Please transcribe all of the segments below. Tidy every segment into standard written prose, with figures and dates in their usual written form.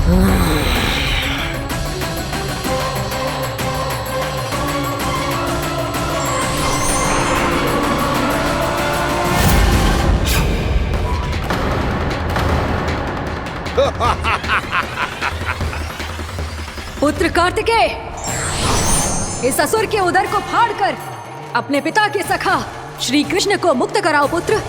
पुत्र कार्तिकेय, इस असुर के उदर को फाड़कर अपने पिता के सखा श्री कृष्ण को मुक्त कराओ पुत्र।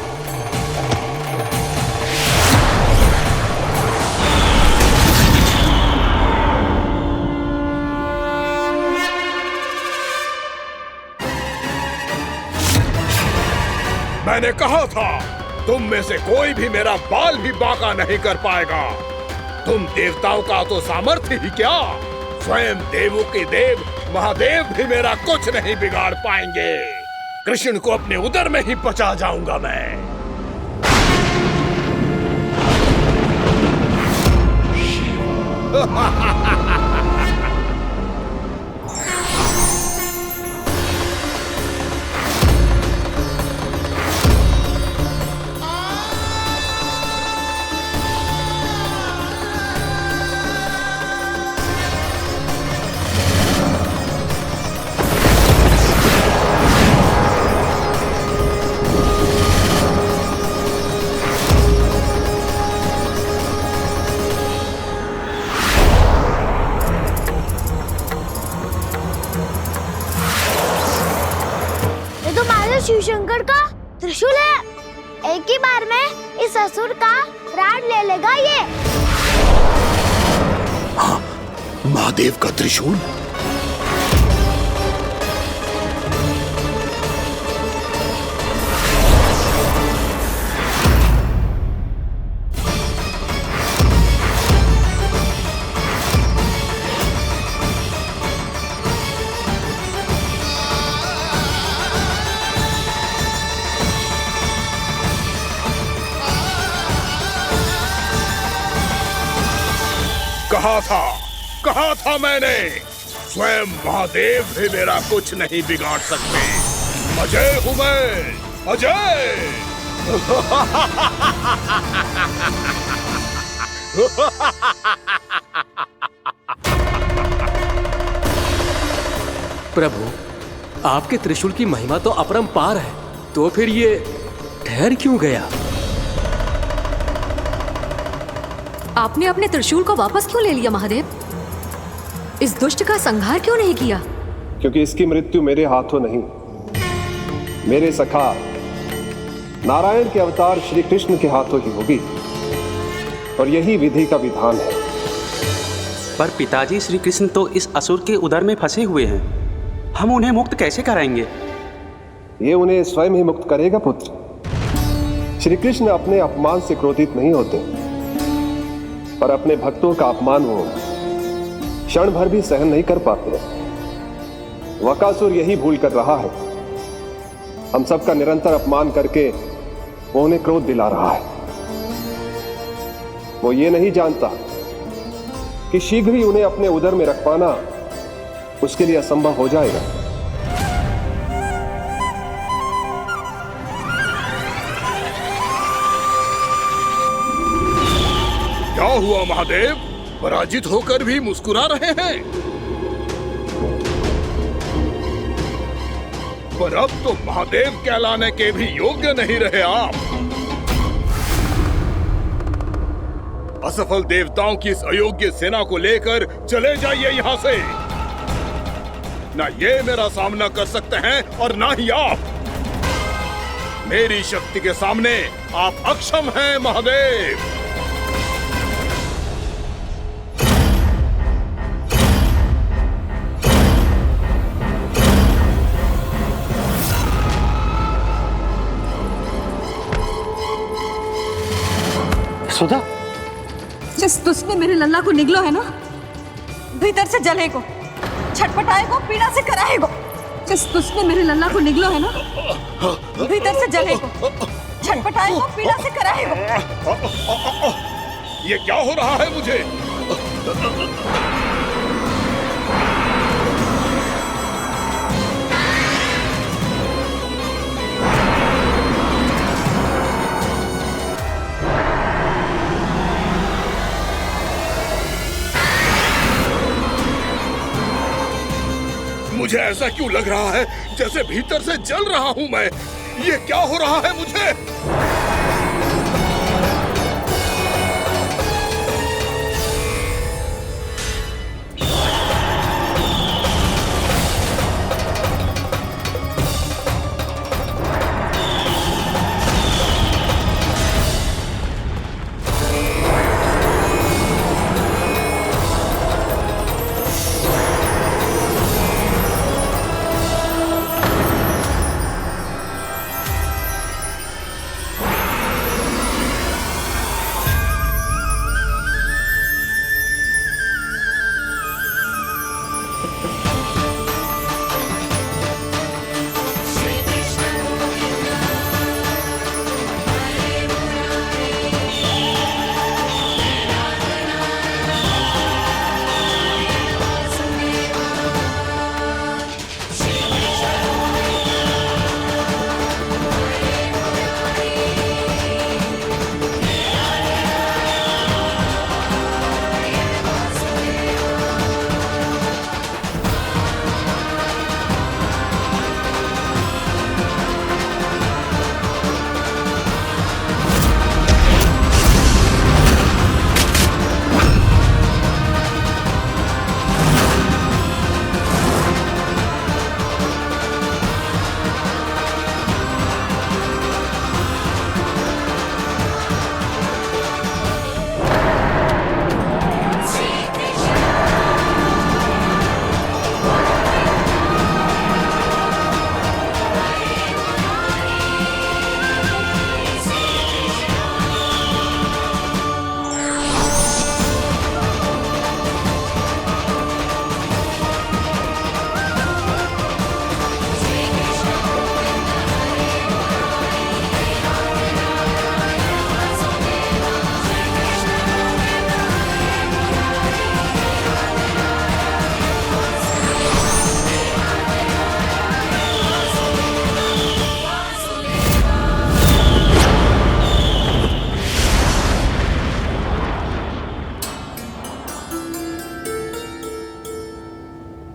मैंने कहा था तुम में से कोई भी मेरा बाल भी बांका नहीं कर पाएगा। तुम देवताओं का तो सामर्थ्य ही क्या, स्वयं देवों के देव महादेव भी मेरा कुछ नहीं बिगाड़ पाएंगे। कृष्ण को अपने उदर में ही पचा जाऊंगा मैं। शिव शंकर का त्रिशूल है। एक ही बार में इस असुर का प्राण ले लेगा ये। हाँ, महादेव का त्रिशूल। कहा था मैंने, स्वयं महादेव भी मेरा कुछ नहीं बिगाड़ सकते। अजय हूं मैं, अजय। प्रभु, आपके त्रिशूल की महिमा तो अपरंपार है, तो फिर ये ठहर क्यों गया? आपने अपने त्रिशूल को वापस क्यों ले लिया महादेव? इस दुष्ट का संहार क्यों नहीं किया? क्योंकि इसकी मृत्यु मेरे हाथों नहीं, मेरे सखा नारायण के अवतार श्री कृष्ण के हाथों ही होगी, और यही विधि का विधान है। पर पिताजी, श्री कृष्ण तो इस असुर के उदर में फंसे हुए हैं, हम उन्हें मुक्त कैसे कराएंगे? ये उन्हें स्वयं ही मुक्त करेगा पुत्र। श्री कृष्ण अपने अपमान से क्रोधित नहीं होते, पर अपने भक्तों का अपमान वो क्षण भर भी सहन नहीं कर पाते। वकासुर यही भूल कर रहा है, हम सबका निरंतर अपमान करके वो उन्हें क्रोध दिला रहा है। वो ये नहीं जानता कि शीघ्र ही उन्हें अपने उदर में रख पाना उसके लिए असंभव हो जाएगा। क्या हुआ महादेव, पराजित होकर भी मुस्कुरा रहे हैं? पर अब तो महादेव कहलाने के भी योग्य नहीं रहे आप। असफल देवताओं की इस अयोग्य सेना को लेकर चले जाइए यहाँ से। ना ये मेरा सामना कर सकते हैं और ना ही आप। मेरी शक्ति के सामने आप अक्षम हैं महादेव। सुधा, जिस दुष्ट ने मेरे लल्ला को निगलो है ना, भीतर से जलेगो, छटपटाएगो, पीड़ा से कराएगो। जिस दुष्ट ने मेरे लल्ला को निगलो है ना, भीतर से जलेगो, छटपटाएगो, पीड़ा से कराएगो। ये क्या हो रहा है मुझे? मुझे ऐसा क्यों लग रहा है जैसे भीतर से जल रहा हूं मैं। ये क्या हो रहा है मुझे?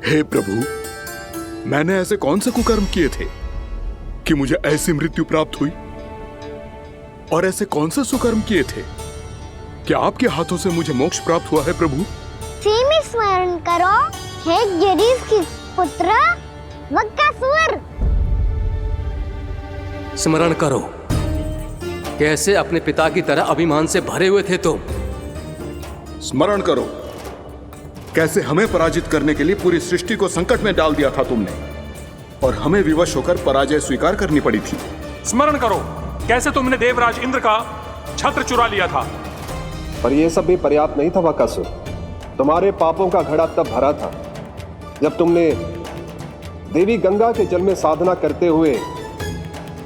हे प्रभु, मैंने ऐसे कौन से कुकर्म किए थे कि मुझे ऐसी मृत्यु प्राप्त हुई? और ऐसे कौन से सुकर्म किए थे कि आपके हाथों से मुझे मोक्ष प्राप्त हुआ है प्रभु? में स्मरण करो, हे गिरीश की पुत्र वक्कासुर। स्मरण करो, कैसे अपने पिता की तरह अभिमान से भरे हुए थे तुम। स्मरण करो, कैसे हमें पराजित करने के लिए पूरी सृष्टि को संकट में डाल दिया था तुमने और हमें विवश होकर पराजय स्वीकार करनी पड़ी थी। स्मरण करो, कैसे तुमने देवराज इंद्र का छत्र चुरा लिया था। पर यह सब भी पर्याप्त नहीं था वक्कासुर। तुम्हारे पापों का घड़ा तब भरा था जब तुमने देवी गंगा के जल में साधना करते हुए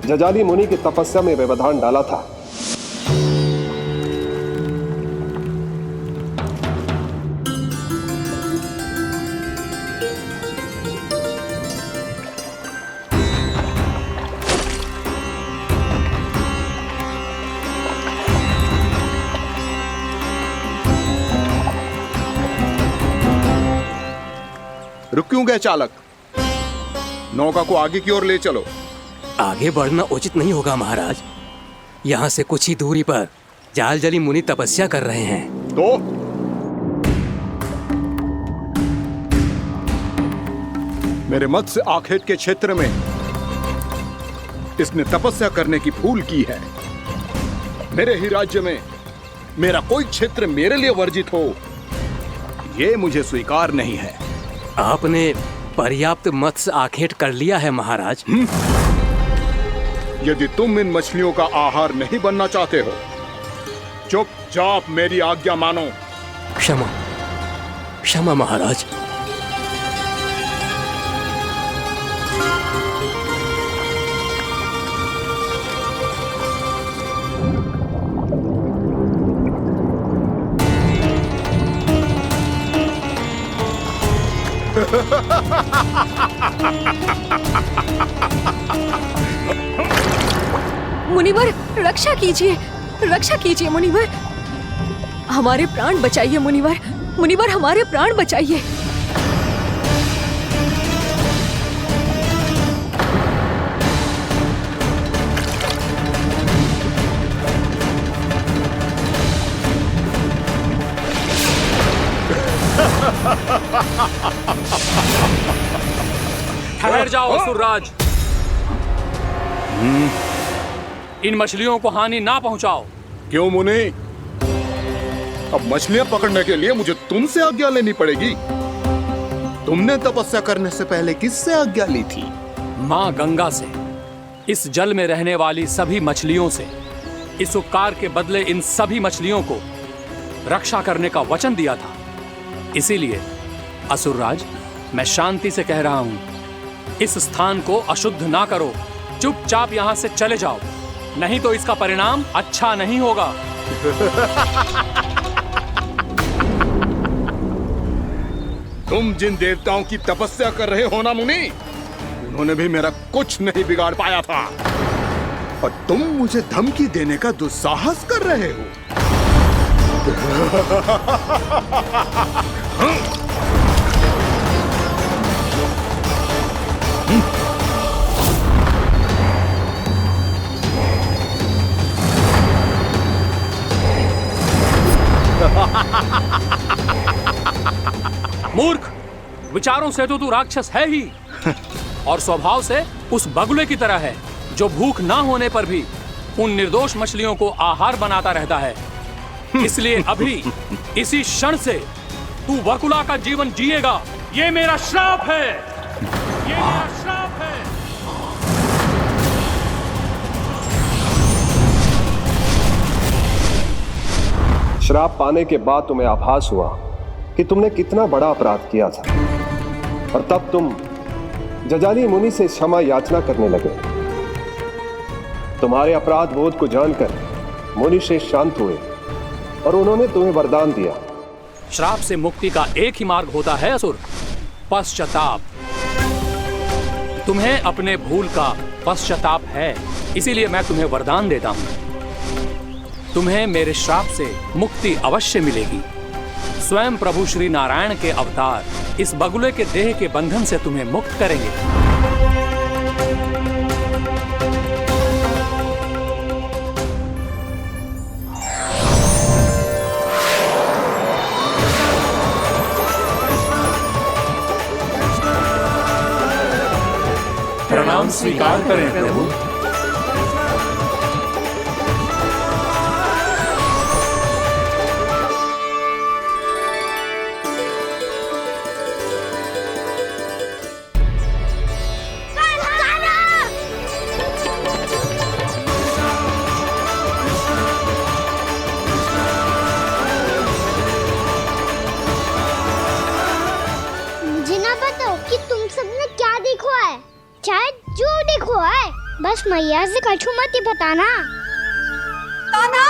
जजाली मुनि की तपस्या में व्यवधान डाला था। रुक क्यों गए चालक? नौका को आगे की ओर ले चलो। आगे बढ़ना उचित नहीं होगा महाराज। यहाँ से कुछ ही दूरी पर जालजली मुनि तपस्या कर रहे हैं। तो मेरे मत्स्य आखेट के क्षेत्र में इसने तपस्या करने की भूल की है। मेरे ही राज्य में मेरा कोई क्षेत्र मेरे लिए वर्जित हो, यह मुझे स्वीकार नहीं है। आपने पर्याप्त मत्स्य आखेट कर लिया है महाराज। यदि तुम इन मछलियों का आहार नहीं बनना चाहते हो, चुपचाप मेरी आज्ञा मानो। क्षमा, क्षमा महाराज। मुनिवर, रक्षा कीजिए, रक्षा कीजिए मुनिवर। हमारे प्राण बचाइए मुनिवर, मुनिवर हमारे प्राण बचाइए। ठहर जाओ असुरराज। इन मछलियों को हानि ना पहुंचाओ। क्यों मुनि? अब मछलियां पकड़ने के लिए मुझे तुमसे आज्ञा लेनी पड़ेगी। तुमने तपस्या करने से पहले किससे आज्ञा ली थी? मां गंगा से, इस जल में रहने वाली सभी मछलियों से। इस उपकार के बदले इन सभी मछलियों को रक्षा करने का वचन दिया था। इसीलिए असुरराज, मैं शांति से कह रहा हूं, इस स्थान को अशुद्ध ना करो। चुपचाप यहां से चले जाओ, नहीं तो इसका परिणाम अच्छा नहीं होगा। तुम जिन देवताओं की तपस्या कर रहे हो ना मुनि, उन्होंने भी मेरा कुछ नहीं बिगाड़ पाया था, और तुम मुझे धमकी देने का दुस्साहस कर रहे हो। मूर्ख, विचारों से तो तू राक्षस है ही, और स्वभाव से उस बगुले की तरह है जो भूख ना होने पर भी उन निर्दोष मछलियों को आहार बनाता रहता है। इसलिए अभी इसी क्षण से तू वकुला का जीवन जिएगा। ये मेरा श्राप है, ये मेरा श्राप है। श्राप पाने के बाद तुम्हें आभास हुआ कि तुमने कितना बड़ा अपराध किया था, और तब तुम जजाली मुनि से क्षमा याचना करने लगे। तुम्हारे अपराध बोध को जानकर मुनि श्रेष्ठ शांत हुए और उन्होंने तुम्हें वरदान दिया। श्राप से मुक्ति का एक ही मार्ग होता है असुर, पश्चाताप। तुम्हें अपने भूल का पश्चाताप है, इसीलिए मैं तुम्हें वरदान देता हूं। तुम्हें मेरे श्राप से मुक्ति अवश्य मिलेगी। स्वयं प्रभु श्री नारायण के अवतार इस बगुले के देह के बंधन से तुम्हें मुक्त करेंगे। प्रणाम स्वीकार करें प्रभु। बस मैया से कछु मत ही बताना। कान्हा!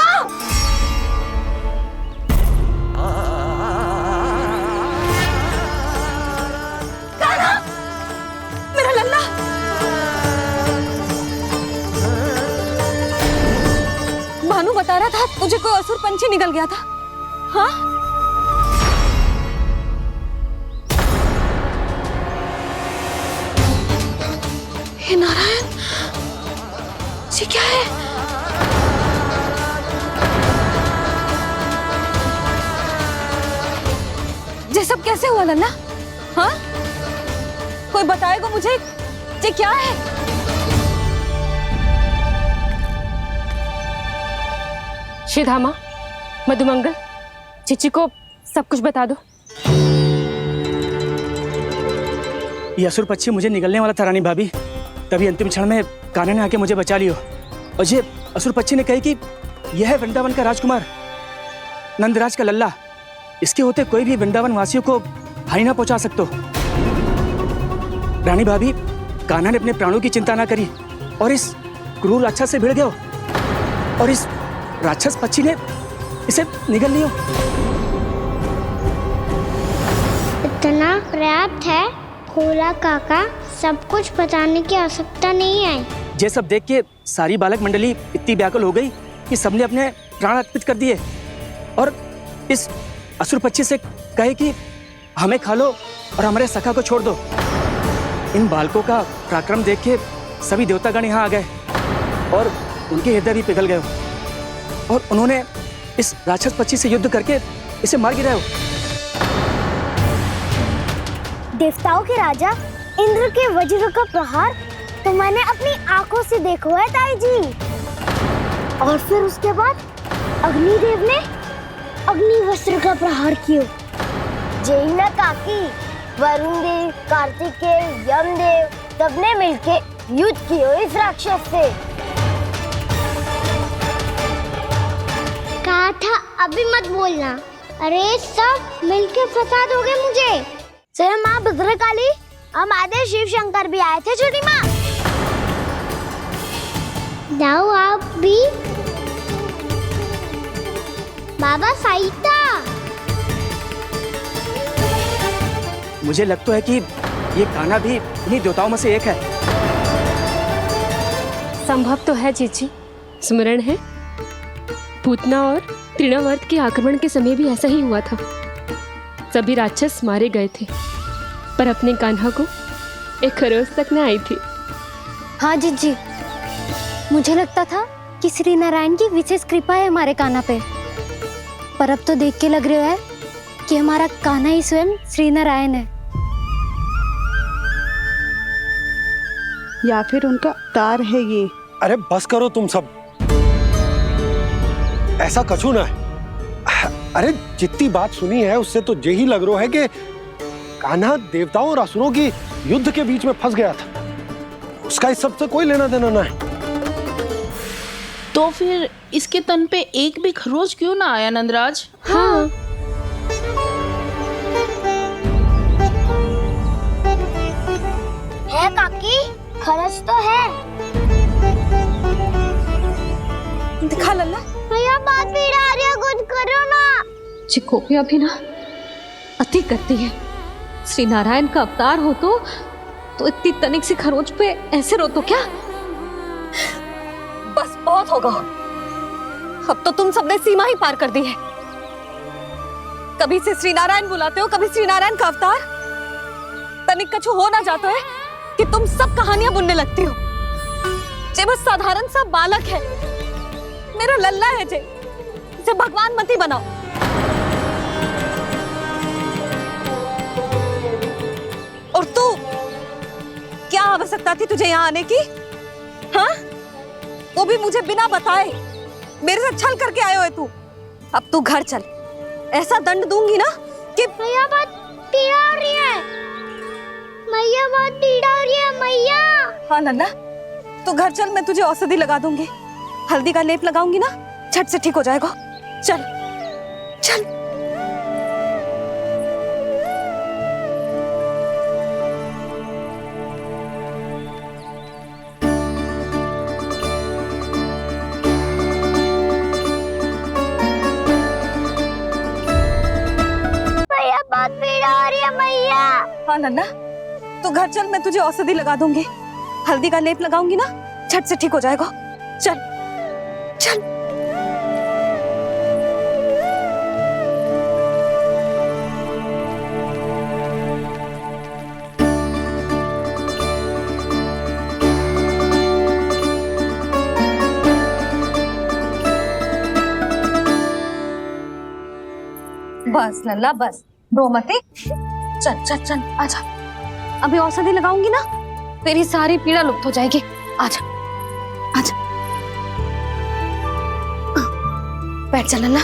कान्हा! मेरा लल्ला! भानु बता रहा था तुझे कोई असुर पंछी निकल गया था। हाँ? हे नारायण, ये क्या है? ये सब कैसे हुआ लल्ला? हाँ? कोई बताएगा मुझे ये क्या है? श्रीधामा, मधुमंगल, चिची को सब कुछ बता दो। ये असुर पक्षी मुझे निगलने वाला था रानी भाभी, तभी अंतिम क्षण में कान्हा ने आके मुझे बचा लियो। और ये असुर पक्षी ने कही कि यह है वृंदावन का राजकुमार, नंदराज का लल्ला। इसके होते कोई भी वृंदावन वासियों को हानि ना पहुंचा सकते। रानी भाभी, कान्हा ने अपने प्राणों की चिंता ना करी और इस क्रूर राक्षस से भिड़ गयो, और इस राक्षस पक्षी ने इसे निगल लियो। इतना पर्याप्त है भोला काका, सब कुछ बताने की आवश्यकता नहीं है। ये सब देख के सारी बालक मंडली इतनी व्याकुल हो गई कि सबने अपने प्राण अर्पित कर दिए, और इस असुर पक्षी से कहे कि हमें खा लो और हमारे सखा को छोड़ दो। इन बालकों का पराक्रम देख के सभी देवतागण यहाँ आ गए और उनके हृदय भी पिघल गए, और उन्होंने इस राक्षस पक्षी से युद्ध करके इसे मार गिराया। देवताओं के राजा इंद्र के वज्र का प्रहार तो मैंने अपनी आंखों से देखा है ताई जी। और फिर उसके बाद अग्निदेव ने अग्निवस्त्र का प्रहार किया। जय ना काकी, वरुण देव, कार्तिकेय, यमदेव सबने मिलके युद्ध किया इस राक्षस से। कहा था अभी मत बोलना। अरे सब मिलके फंसा दोगे मुझे। जय माँ भद्रकाली, हमारे शिव शंकर भी आए थे छोटी माँ। जाओ आप भी। बाबा साईता। मुझे लगता है कि ये कान्हा भी इन्हीं देवताओं में से एक है। संभव तो है जीजी। स्मरण है पूतना और तृणावर्त के आक्रमण के समय भी ऐसा ही हुआ था। सभी राक्षस मारे गए थे पर अपने कान्हा को एक खरोच तक न आई थी। हाँ जीजी, मुझे लगता था कि श्री नारायण की विशेष कृपा है हमारे कान्हा पे, पर अब तो देख के लग रहा है कि हमारा कान्हा ही स्वयं श्री नारायण है। या फिर उनका अवतार है ये। अरे बस करो तुम सब, ऐसा कछु ना है। अरे जितनी बात सुनी है उससे तो यही लग रहा है कि कान्हा देवताओं और असुरों की युद्ध के बीच में फंस गया था। उसका इस सब से कोई लेना देना ना है। तो फिर इसके तन पे एक भी खरोच क्यों ना आया नंदराज? हाँ, है काकी, खरच तो है। दिखा लल्ला। भैया बात भी आ रही है, कुछ करो ना। जी गोपियां भी ना अति करती है। श्री नारायण का अवतार हो तो इतनी तनिक सी खरोच पे ऐसे रो तो क्या? बस बहुत होगा। अब तो तुम सबने सीमा ही पार कर दी है। कभी से श्री नारायण बुलाते हो, कभी श्री नारायण का अवतार। तनिक कछु हो ना जाता है कि तुम सब कहानियां बुनने लगती हो। जे बस साधारण सा बालक है, मेरा लल्ला है जे भगवान मती बनाओ। और तू, क्या आवश्यकता थी तुझे यहाँ आने की? हाँ, वो भी मुझे बिना बताए। मेरे से छल करके आयो है तू। अब तू घर चल, ऐसा दंड दूंगी ना कि मैया बहुत पीड़ा हो रही है। मैया बहुत पीड़ा हो रही है मैया। हाँ नन्ना, तू घर चल, मैं तुझे औषधि लगा दूंगी। हल्दी का लेप लगाऊंगी ना, झट से ठीक हो जाएगा। चल चल। मैया बहुत पीड़ा हो रही है मैया। हाँ नन्ना, तू घर चल, मैं तुझे औषधि लगा दूंगी। हल्दी का लेप लगाऊंगी ना, झट से ठीक हो जाएगा। चल चल। बस लल्ला बस, रो मत। चल चल चल, आजा। अभी औषधि लगाऊंगी ना, तेरी सारी पीड़ा लुप्त हो जाएगी। आजा आजा, बैठ जा लल्ला।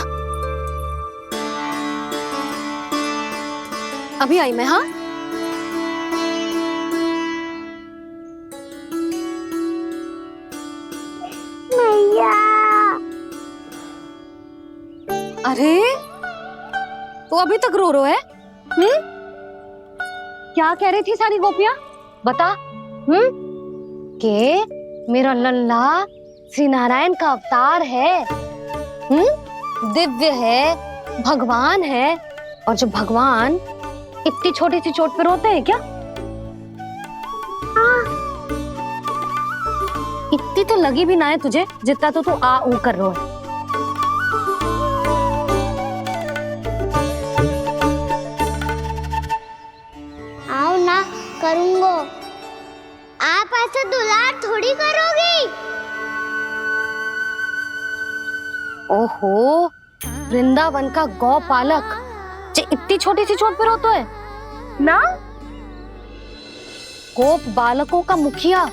अभी आई मैं। हाँ, मैया। अरे तू अभी तक रो रो है? क्या कह रही थी सारी गोपियां? बता। के मेरा लल्ला श्री नारायण का अवतार है, दिव्य है, भगवान है। और जब भगवान इतनी छोटी सी चोट पे रोते हैं क्या? इतनी तो लगी भी ना है तुझे जितना तो तू आ ऊ कर रहा है। आओ ना, करूंगो। आप ऐसा दुलार थोड़ी करोगी। ओहो, वृंदावन का गौ पालक जो इतनी छोटी सी चोट पे रोता है ना? गोप बालकों का मुखिया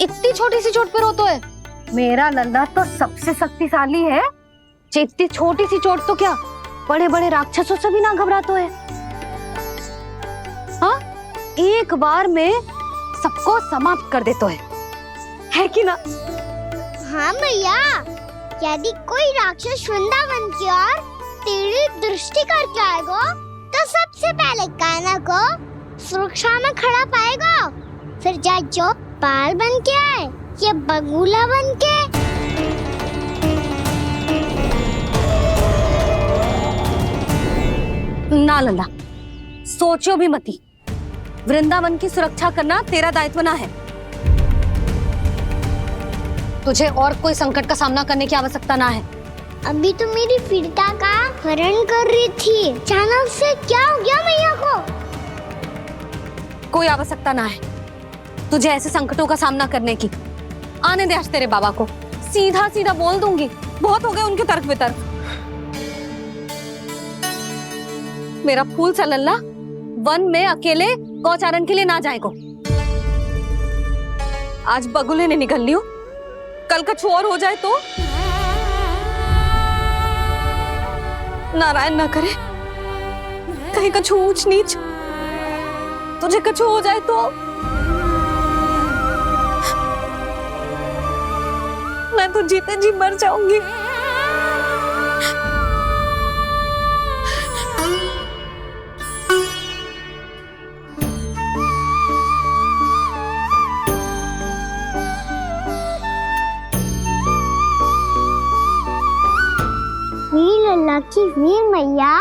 इतनी छोटी सी चोट पे रोतो है। मेरा लल्ला तो सबसे शक्तिशाली है, इतनी छोटी सी चोट तो क्या बड़े बड़े राक्षसों से भी ना घबराते है। हाँ, एक बार में सबको समाप्त कर देते है कि ना? हाँ भैया, यदि कोई राक्षस वृंदावन की ओर टेढ़ी दृष्टि करके आएगा तो सबसे पहले कान्हा को सुरक्षा में खड़ा पाएगा, फिर चाहे जो बाल बन के आए या बगुला बन के। ना लल्ला, सोचो भी मती। वृंदावन की सुरक्षा करना तेरा दायित्व ना है। तुझे और कोई संकट का सामना करने की आवश्यकता ना है। अभी तो मेरी पीड़िता का हरण कर रही थी, अचानक से क्या हो गया मैया को? कोई आवश्यकता ना है तुझे ऐसे संकटों का सामना करने की। आने दे आज तेरे बाबा को, सीधा सीधा बोल दूंगी। बहुत हो गए उनके तर्क वितर्क। मेरा फूल सा लल्ला वन में अकेले गौचारण के लिए ना जाए को। आज बगुले ने निकल लियो, कल कछु और हो जाए तो? नारायण ना करे, कहीं कछु ऊंच नीच तुझे कछु हो जाए तो? मैं तो जीते जी मर जाऊंगी। वीर लल्ला की वीर मैया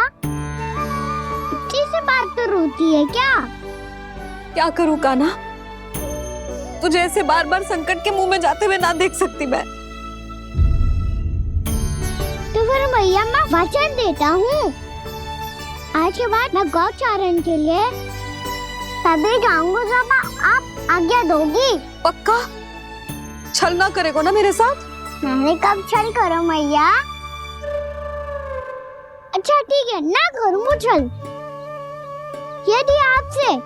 इतनी सी बात तो रोती है क्या? क्या करूं कान्हा, तुझे ऐसे बार बार संकट के मुंह में जाते हुए ना देख सकती मैं। तो फिर मैया मैं वचन देता हूँ, आज के बाद मैं गौचारण के लिए तभी जाऊंगा जब आप आज्ञा दोगी। पक्का? छल ना करेगा ना मेरे साथ? मैंने कब छल करो मैया? अच्छा ठीक है, ना करूँ छल। यदि आपसे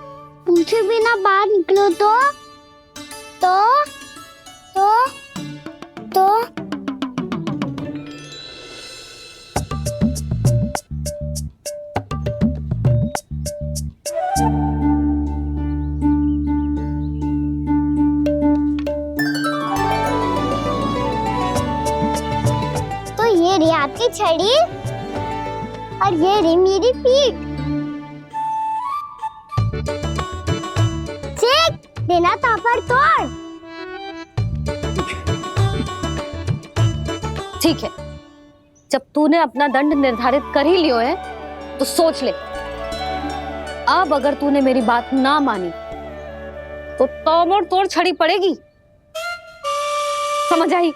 पूछे बिना बाहर निकलो तो ये रही आपकी छड़ी और ये रही मेरी पीठ। देना था पर तोड़। ठीक है, जब तूने अपना दंड निर्धारित कर ही लियो है तो सोच ले, अब अगर तूने मेरी बात ना मानी तो तोड़ तोड़ छड़ी पड़ेगी। समझ आई?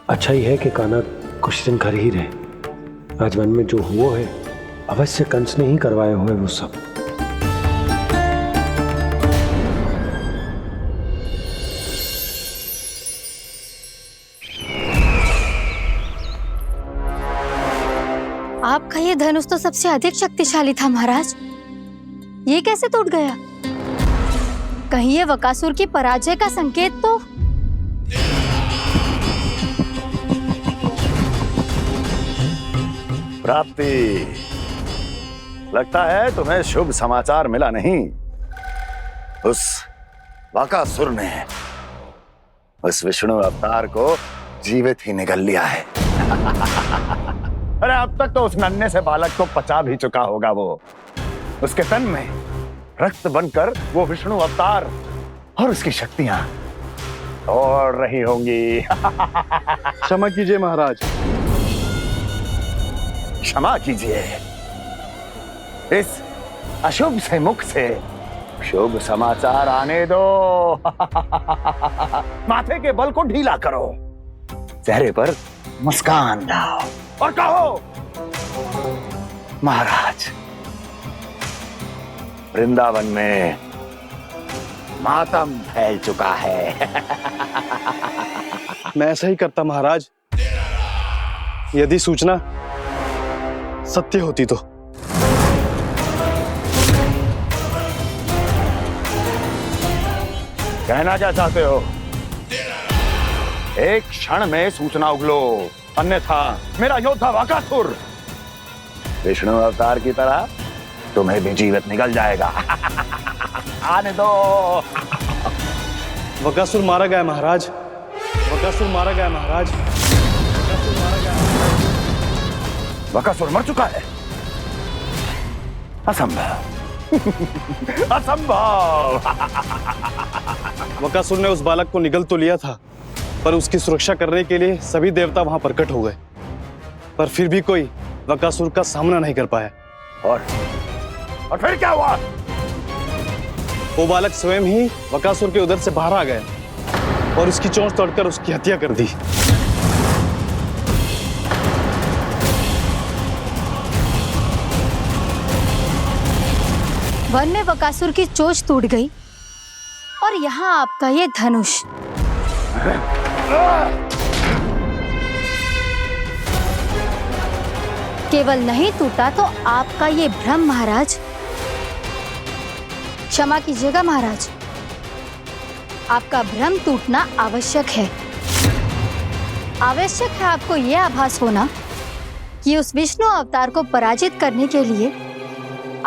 अच्छा ही है कि कान्हा कुछ दिन घर ही रहे। आज वन में जो हुआ है अवश्य कंस ने ही करवाए हुए वो सब। आपका ये धनुष तो सबसे अधिक शक्तिशाली था महाराज, ये कैसे टूट गया? कहीं ये बकासुर की पराजय का संकेत तो? प्राप्ति, लगता है तुम्हें शुभ समाचार मिला नहीं। उस बकासुर ने उस विष्णु अवतार को जीवित ही निगल लिया है। अरे अब तक तो उस नन्हे से बालक को पचा भी चुका होगा वो। उसके तन में रक्त बनकर वो विष्णु अवतार और उसकी शक्तियां दौड़ रही होंगी। क्षमा कीजिए महाराज। क्षमा कीजिए, इस अशुभ से मुख से शुभ समाचार आने दो। माथे के बल को ढीला करो, चेहरे पर मुस्कान लाओ और कहो, महाराज, वृंदावन में मातम फैल चुका है। मैं ऐसा ही करता महाराज, यदि सूचना सत्य होती तो। कहना क्या चाहते हो? एक क्षण में सूचना उगलो, अन्यथा मेरा योद्धा बकासुर विष्णु अवतार की तरह तुम्हें भी जीवित निकल जाएगा। आने दो। बकासुर मारा गया महाराज, बकासुर मारा गया महाराज, बकासुर मारा गया। बकासुर मर चुका है? असंभव। असंभव। बकासुर ने उस बालक को निगल तो लिया था, पर उसकी सुरक्षा करने के लिए सभी देवता वहां प्रकट हो गए, पर फिर भी कोई बकासुर का सामना नहीं कर पाया। और फिर क्या हुआ? वो बालक स्वयं ही बकासुर के उदर से बाहर आ गया और उसकी चोंच तोड़कर उसकी हत्या कर दी। वन में बकासुर की चोंच टूट गई और यहाँ आपका ये धनुष। केवल नहीं टूटा तो आपका ये भ्रम महाराज। क्षमा कीजिएगा महाराज, आपका भ्रम टूटना आवश्यक है। आवश्यक है आपको यह आभास होना कि उस विष्णु अवतार को पराजित करने के लिए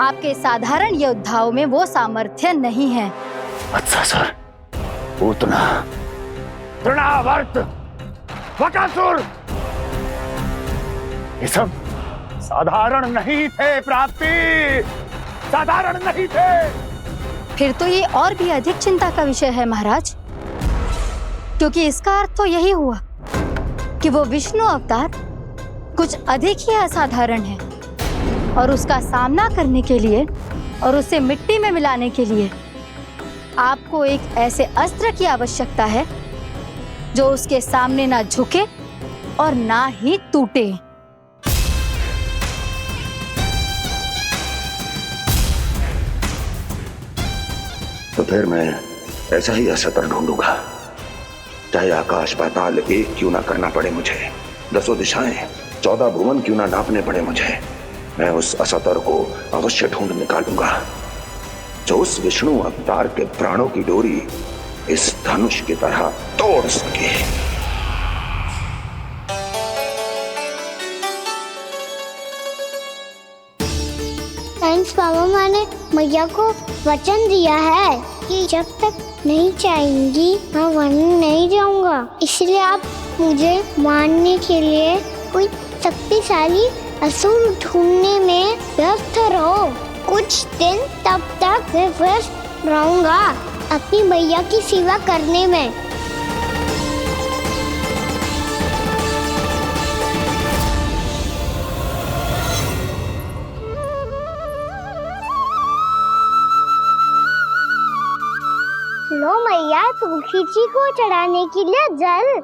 आपके साधारण योद्धाओं में वो सामर्थ्य नहीं है। अच्छा सर, पूतना, तृणावर्त, बकासुर, ये सब साधारण नहीं थे प्राप्ति, साधारण नहीं थे। फिर तो ये और भी अधिक चिंता का विषय है महाराज, क्योंकि इसका अर्थ तो यही हुआ कि वो विष्णु अवतार कुछ अधिक ही असाधारण है और उसका सामना करने के लिए और उसे मिट्टी में मिलाने के लिए आपको एक ऐसे अस्त्र की आवश्यकता है जो उसके सामने ना झुके और ना ही टूटे। तो फिर मैं ऐसा ही असत्र ढूंढूंगा, चाहे आकाश पाताल एक क्यों ना करना पड़े मुझे, 10 दिशाएं 14 भुवन क्यों ना नापने पड़े मुझे, मैं उस असतर को अवश्य ढूंढ निकालूंगा जो उस विष्णु अवतार के प्राणों की डोरी इस धनुष की तरह तोड़ सके। थैंक्स पापा, मैंने मैया को वचन दिया है कि जब तक नहीं चाहेंगी मैं वन नहीं जाऊंगा, इसलिए आप मुझे मारने के लिए कोई शक्तिशाली असुर ढूंढने में व्यस्त रहो। कुछ दिन तब तक मैं व्यस्त रहूंगा अपनी मैया की सेवा करने में। लो मैया, तुलसी जी को चढ़ाने के लिए जल।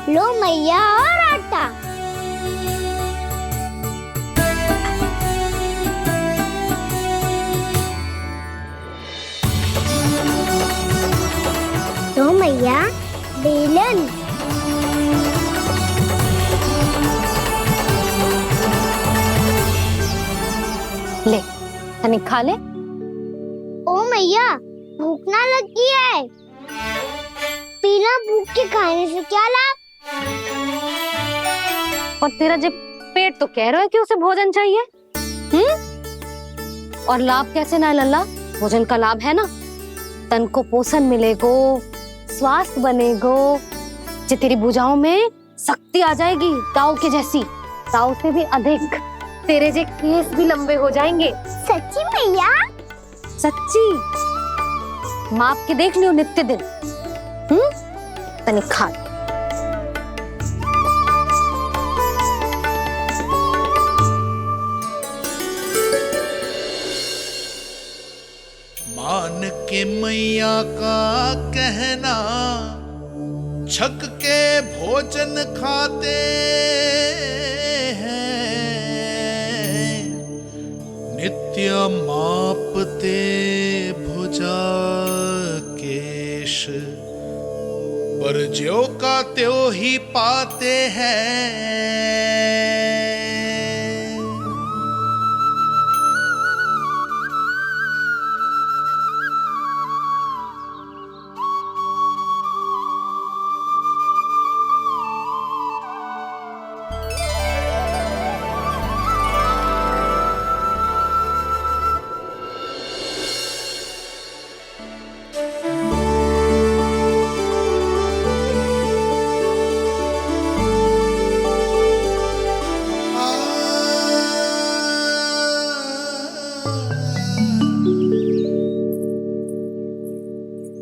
लो मैया, और आटा। लो मैया, बेलन। ले, तने खा ले। ओ मैया, भूख ना लगी है। बिना भूख के खाने से क्या लाभ? और तेरा जब पेट तो कह रहा है कि उसे भोजन चाहिए, और लाभ कैसे ना लल्ला? भोजन का लाभ है ना, तन को पोषण मिलेगो, स्वास्थ्य बनेगो, जो तेरी भुजाओं में शक्ति आ जाएगी, ताऊ के जैसी, ताऊ से भी अधिक। तेरे जे केस भी लंबे हो जाएंगे। सच्ची मैया? सच्ची। माप के देख लियो नित्य दिन। तने खा। मान के मैया का कहना, छक के भोजन खाते हैं, नित्य मापते पर ज्यो का त्यों ही पाते हैं।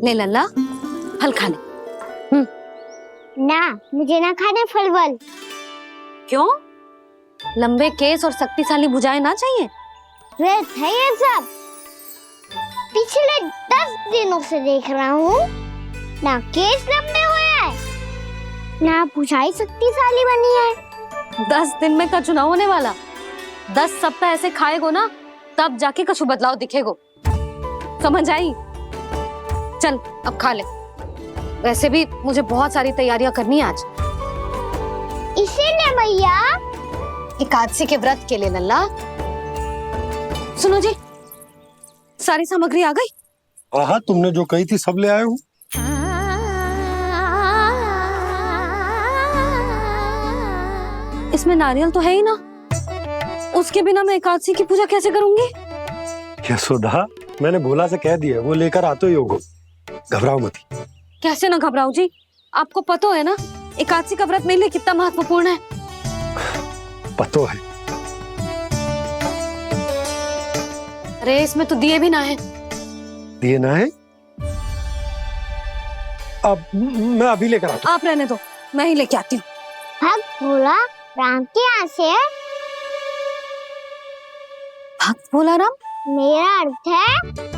ले लल्ला, फल खा ले। ना, मुझे ना खाने फल वल। क्यों? लंबे केस और शक्तिशाली भुजाएं ना चाहिए? व्यर्थ है ये सब। पिछले 10 दिनों से देख रहा हूँ, ना केस लंबे हुए हैं, ना भुजाएं शक्तिशाली बनी है। 10 दिन में का चुनाव होने वाला। 10 सप्ताह ऐसे खाएगो ना, तब जाके कछु बदलाव दिखेगो। समझ आई? चल अब खा ले। वैसे भी मुझे बहुत सारी तैयारियां करनी है आज। इसीलिए भैया एकादशी के व्रत के लिए लल्ला। सुनो जी, सारी सामग्री आ गई? हाँ, तुमने जो कही थी सब ले आए हूँ। इसमें नारियल तो है ही ना, उसके बिना मैं एकादशी की पूजा कैसे करूंगी? यशोदा, मैंने भोला से कह दिया, वो लेकर आते ही होगा। घबराओ मत। कैसे ना घबराओ जी, आपको पता है ना एकादशी का व्रत मेरे लिए कितना महत्वपूर्ण है। पतो है। अरे इसमें तो दिए भी ना है। दिए ना है? अब मैं अभी लेकर आता हूँ। आप रहने दो, मैं ही लेके आती हूँ। भक्त भोला राम के यहाँ से है। भक्त भोला राम? मेरा अर्थ है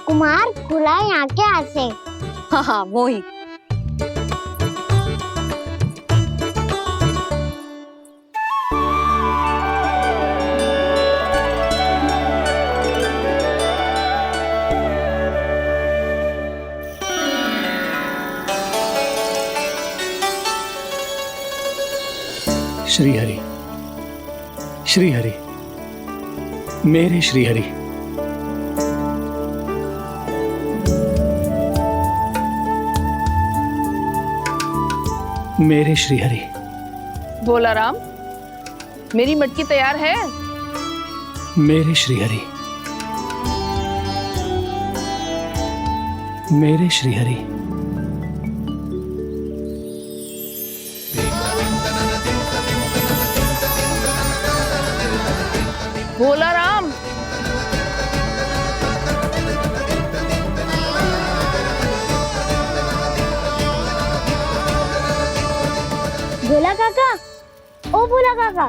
कुमार भोला यहाँ के यहाँ से। हाँ हाँ, वो ही। श्री हरि, श्री हरि, मेरे श्री हरि। मेरे श्री हरि। भोला राम, मेरी मटकी तैयार है? मेरे श्री हरि, मेरे श्री हरि। भोला राम, भोला काका, ओ भोला काका।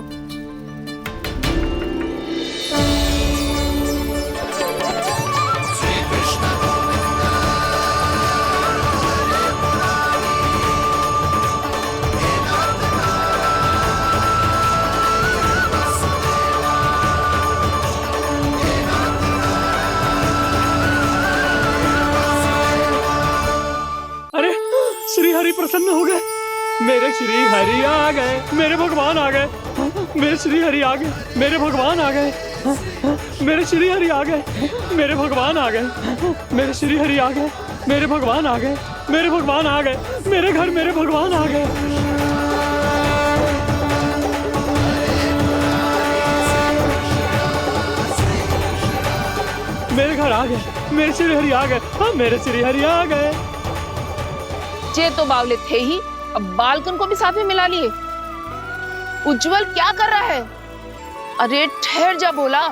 अरे श्री हरि प्रसन्न हो गए। मेरे श्री हरि आ गए, मेरे भगवान आ गए। मेरे श्री हरि आ गए, मेरे भगवान आ गए। मेरे श्री हरि आ गए, मेरे भगवान आ गए। मेरे श्री हरि आ गए, मेरे भगवान आ गए। मेरे भगवान आ गए, मेरे घर मेरे भगवान आ गए। मेरे घर आ गए, मेरे श्री हरि आ गए। हाँ, मेरे श्री हरि आ गए। ये तो बावले थे ही, अब बालकन को भी साथ में मिला लिए। उज्जवल क्या कर रहा है? अरे ठहर जा भोला।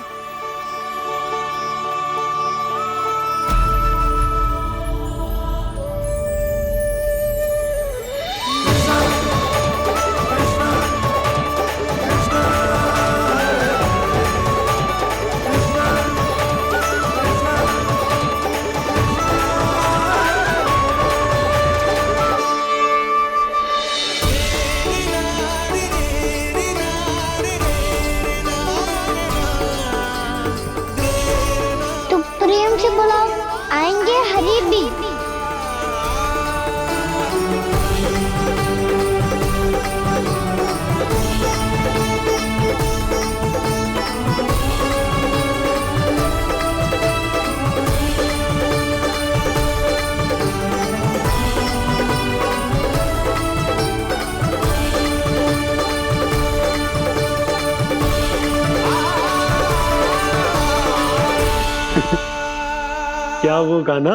क्या वो गाना?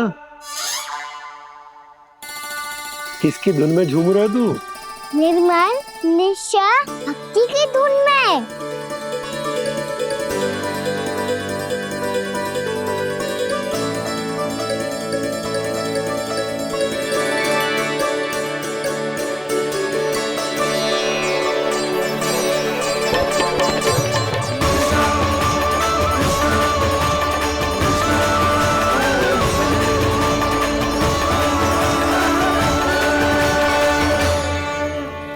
किसकी धुन में झूम रहा तू? निर्मल निशा भक्ति की धुन में।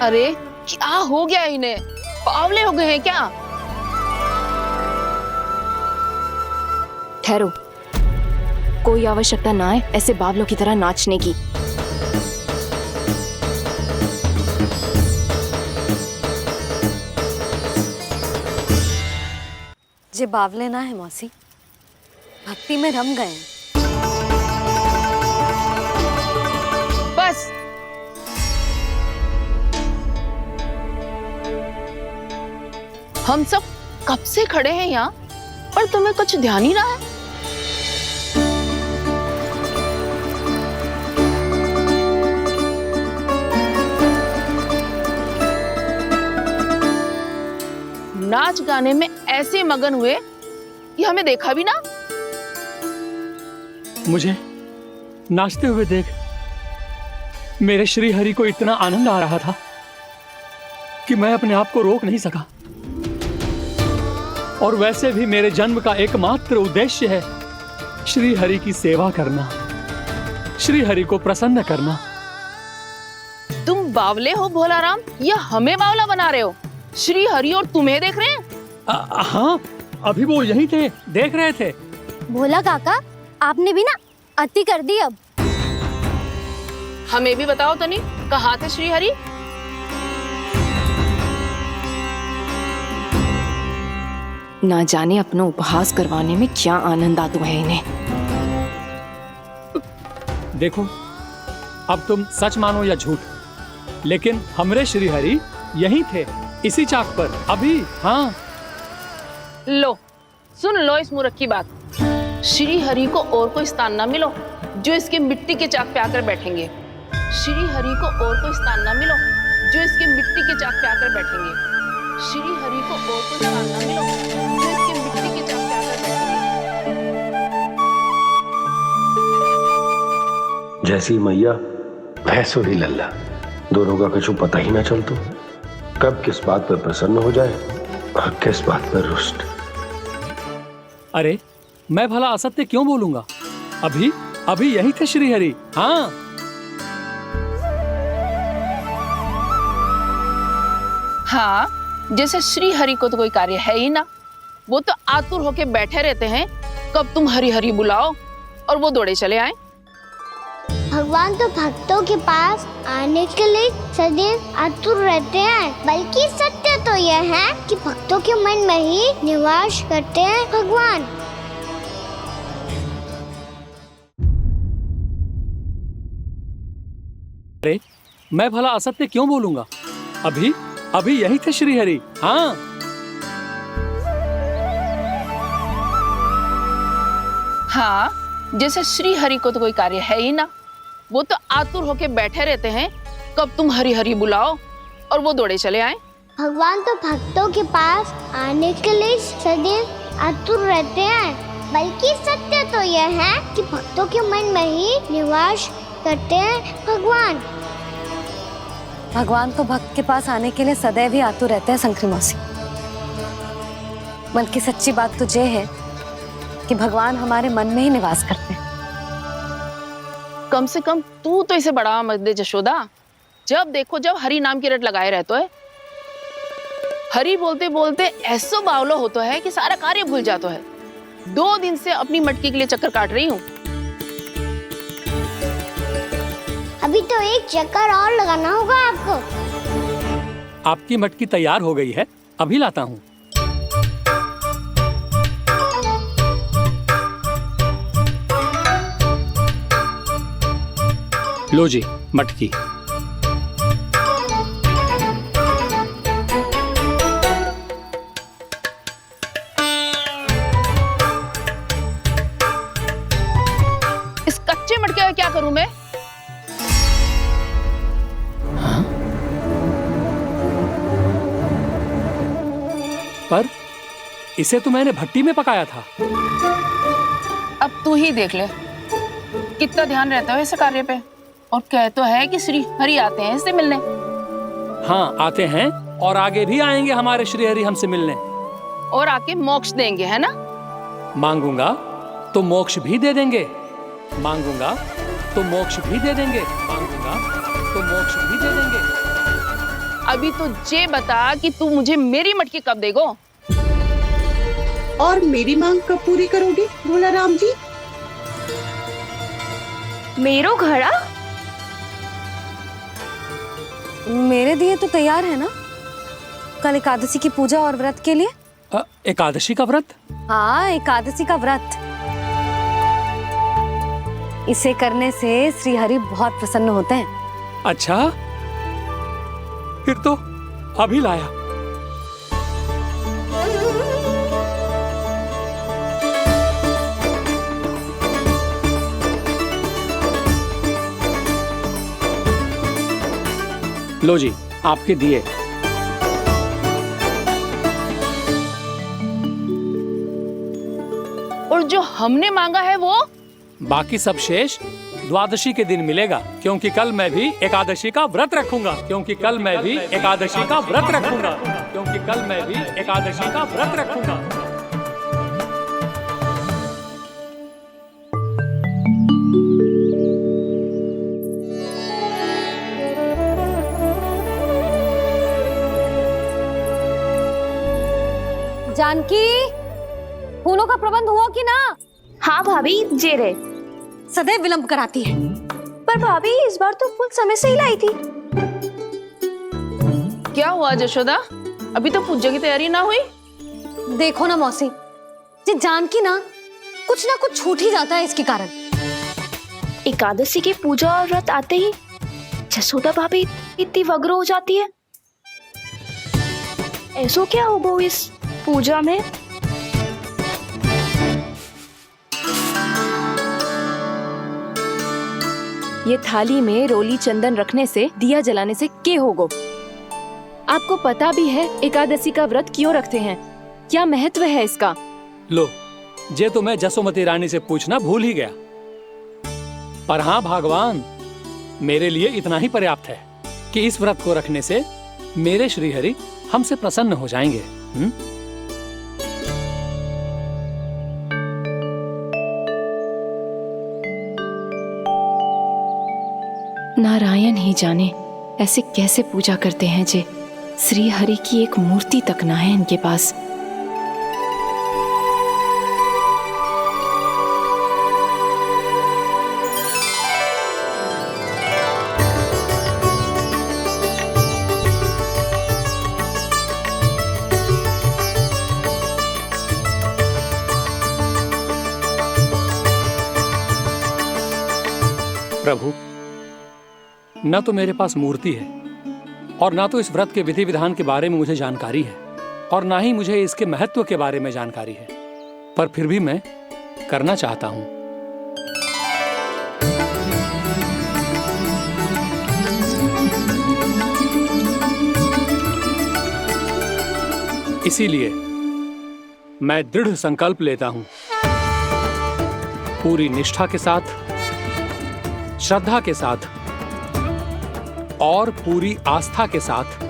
अरे क्या हो गया इन्हें? पावले हो गए हैं क्या? ठहरो, कोई आवश्यकता ना है ऐसे बावलों की तरह नाचने की। जे बावले ना है मौसी, भक्ति में रम गए हैं। बस हम सब कब से खड़े हैं यहाँ, पर तुम्हें कुछ ध्यान ही ना है। नाच गाने में ऐसे मगन हुए कि हमें देखा भी ना। मुझे नाचते हुए देख मेरे श्री हरि को इतना आनंद आ रहा था कि मैं अपने आप को रोक नहीं सका। और वैसे भी मेरे जन्म का एकमात्र उद्देश्य है श्री हरि की सेवा करना, श्री हरि को प्रसन्न करना। तुम बावले हो भोलाराम, या हमें बावला बना रहे हो? श्री हरि और तुम्हें देख रहे हैं? हाँ, अभी वो यहीं थे, देख रहे थे। भोला काका, आपने भी ना अति कर दी। अब हमें भी बताओ तनी, कहाँ थे श्री हरि? ना जाने अपना उपहास करवाने में क्या आनंद आता है इन्हें। देखो, अब तुम सच मानो या झूठ, लेकिन हमरे श्री हरि यहीं थे, इसी चाक पर अभी। हाँ, लो सुन लो इस मूर्ख की बात। श्री हरि को और कोई स्थान ना मिलो जो इसके मिट्टी के चाक पे आकर बैठेंगे। श्री हरि को और कोई स्थान ना मिलो जो इसके मिट्टी के चाक पे आकर बैठेंगे। श्री हरि को और कोई स्थान ना मिलो जो इसके मिट्टी के चाक पे आकर बैठेंगे। जैसी मैया भैंसो ही लल्ला, दोनों का कुछ पता ही ना चल तो कब किस बात पर प्रसन्न हो जाए और किस बात पर रुष्ट। अरे मैं भला असत्य क्यों बोलूंगा? अभी अभी यही थे श्री हरि। हाँ, हाँ, जैसे श्री हरि को तो कोई कार्य है ही ना। वो तो आतुर होके बैठे रहते हैं कब तुम हरि हरि बुलाओ और वो दौड़े चले आए। भगवान तो भक्तों के पास आने के लिए सदैव आतुर रहते हैं, बल्कि सत्य तो यह है कि भक्तों के मन में ही निवास करते हैं भगवान। अरे मैं भला असत्य क्यों बोलूंगा? अभी अभी यही थे श्री हरि। हाँ, हाँ, जैसे श्री हरि को तो कोई कार्य है ही ना। वो तो आतुर होके बैठे रहते हैं कब तुम हरि हरि बुलाओ और वो दौड़े चले आए। भगवान तो भक्तों के पास आने के लिए सदैव आतुर रहते हैं, बल्कि सत्य तो यह है कि भक्तों के मन में ही निवास करते हैं भगवान। भगवान तो भक्त के पास आने के लिए सदैव ही आतुर रहते हैं शंकरी मौसी। बल्कि सच्ची बात तो ये है कि भगवान हमारे मन में ही निवास करते हैं। कम से कम तू तो इसे बढ़ावा मत दे जशोदा। जब देखो जब हरि नाम की रट लगाए रहते है। हरि बोलते बोलते ऐसो बावलो होता है कि सारा कार्य भूल जाता है। 2 दिन से अपनी मटकी के लिए चक्कर काट रही हूँ। अभी तो एक चक्कर और लगाना होगा आपको। आपकी मटकी तैयार हो गई है, अभी लाता हूँ। लो जी मटकी। करूं मैं? पर इसे तो मैंने भट्टी में पकाया था। अब तू ही देख ले कितना ध्यान रहता है इस कार्य पे। और कह तो है कि श्री हरि आते हैं इससे मिलने। हाँ आते हैं और आगे भी आएंगे हमारे श्री हरि हमसे मिलने। और आके मोक्ष देंगे, है ना? मांगूंगा तो मोक्ष भी दे देंगे, मांगूंगा तो मोक्ष भी दे देंगे, मांगूंगा तो मोक्ष भी दे देंगे। अभी तो ये बता कि तू मुझे मेरी मटकी कब देगो? और मेरी मांग कब पूरी करोगे भोला राम जी? मेरो घड़ा मेरे दिए तो तैयार है ना कल एकादशी की पूजा और व्रत के लिए? एकादशी का व्रत? हाँ, एकादशी का व्रत। इसे करने से श्री हरि बहुत प्रसन्न होते हैं। अच्छा, फिर तो अभी लाया। लो जी, आपके दिए। और जो हमने मांगा है वो? बाकी सब शेष द्वादशी के दिन मिलेगा, क्योंकि कल मैं भी एकादशी का व्रत रखूंगा, क्योंकि कल मैं भी एकादशी का व्रत रखूंगा, क्योंकि कल मैं भी एकादशी का व्रत रखूंगा। जानकी, फूलों का प्रबंध हुआ कि ना? हाँ भाभी, जे रे। सदैव विलंब कराती है। पर भाभी इस बार तो फूल समय से ही लाई थी। क्या हुआ जशोदा? अभी तो पूजा की तैयारी ना हुई? देखो ना मौसी, ये जानकी ना कुछ छूट ही जाता है इसके कारण। एकादशी की पूजा और व्रत आते ही जसोदा भाभी इतनी वग्र हो जाती है। ऐसो क्या होगा इस पूजा में? ये थाली में रोली चंदन रखने से, दिया जलाने से के होगो? आपको पता भी है एकादशी का व्रत क्यों रखते हैं? क्या महत्व है इसका? लो, जे तो मैं जसोमती रानी से पूछना भूल ही गया। पर हाँ भगवान, मेरे लिए इतना ही पर्याप्त है कि इस व्रत को रखने से मेरे श्रीहरि हमसे प्रसन्न हो जाएंगे। नारायण ही जाने ऐसे कैसे पूजा करते हैं जे श्री हरि की एक मूर्ति तक ना है इनके पास। प्रभु, न तो मेरे पास मूर्ति है और ना तो इस व्रत के विधि विधान के बारे में मुझे जानकारी है और ना ही मुझे इसके महत्व के बारे में जानकारी है, पर फिर भी मैं करना चाहता हूं। इसीलिए मैं दृढ़ संकल्प लेता हूं, पूरी निष्ठा के साथ, श्रद्धा के साथ और पूरी आस्था के साथ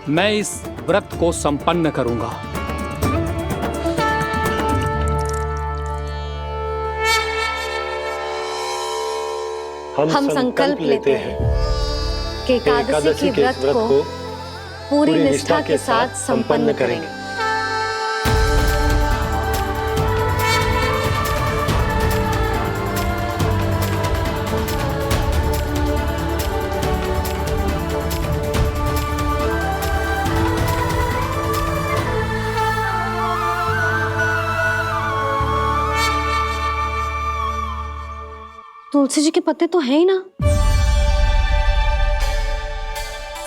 मैं इस व्रत को संपन्न करूंगा। हम संकल्प लेते हैं कि एकादशी के व्रत को पूरी निष्ठा के साथ संपन्न करेंगे। तुलसी जी के पत्ते तो हैं ही ना।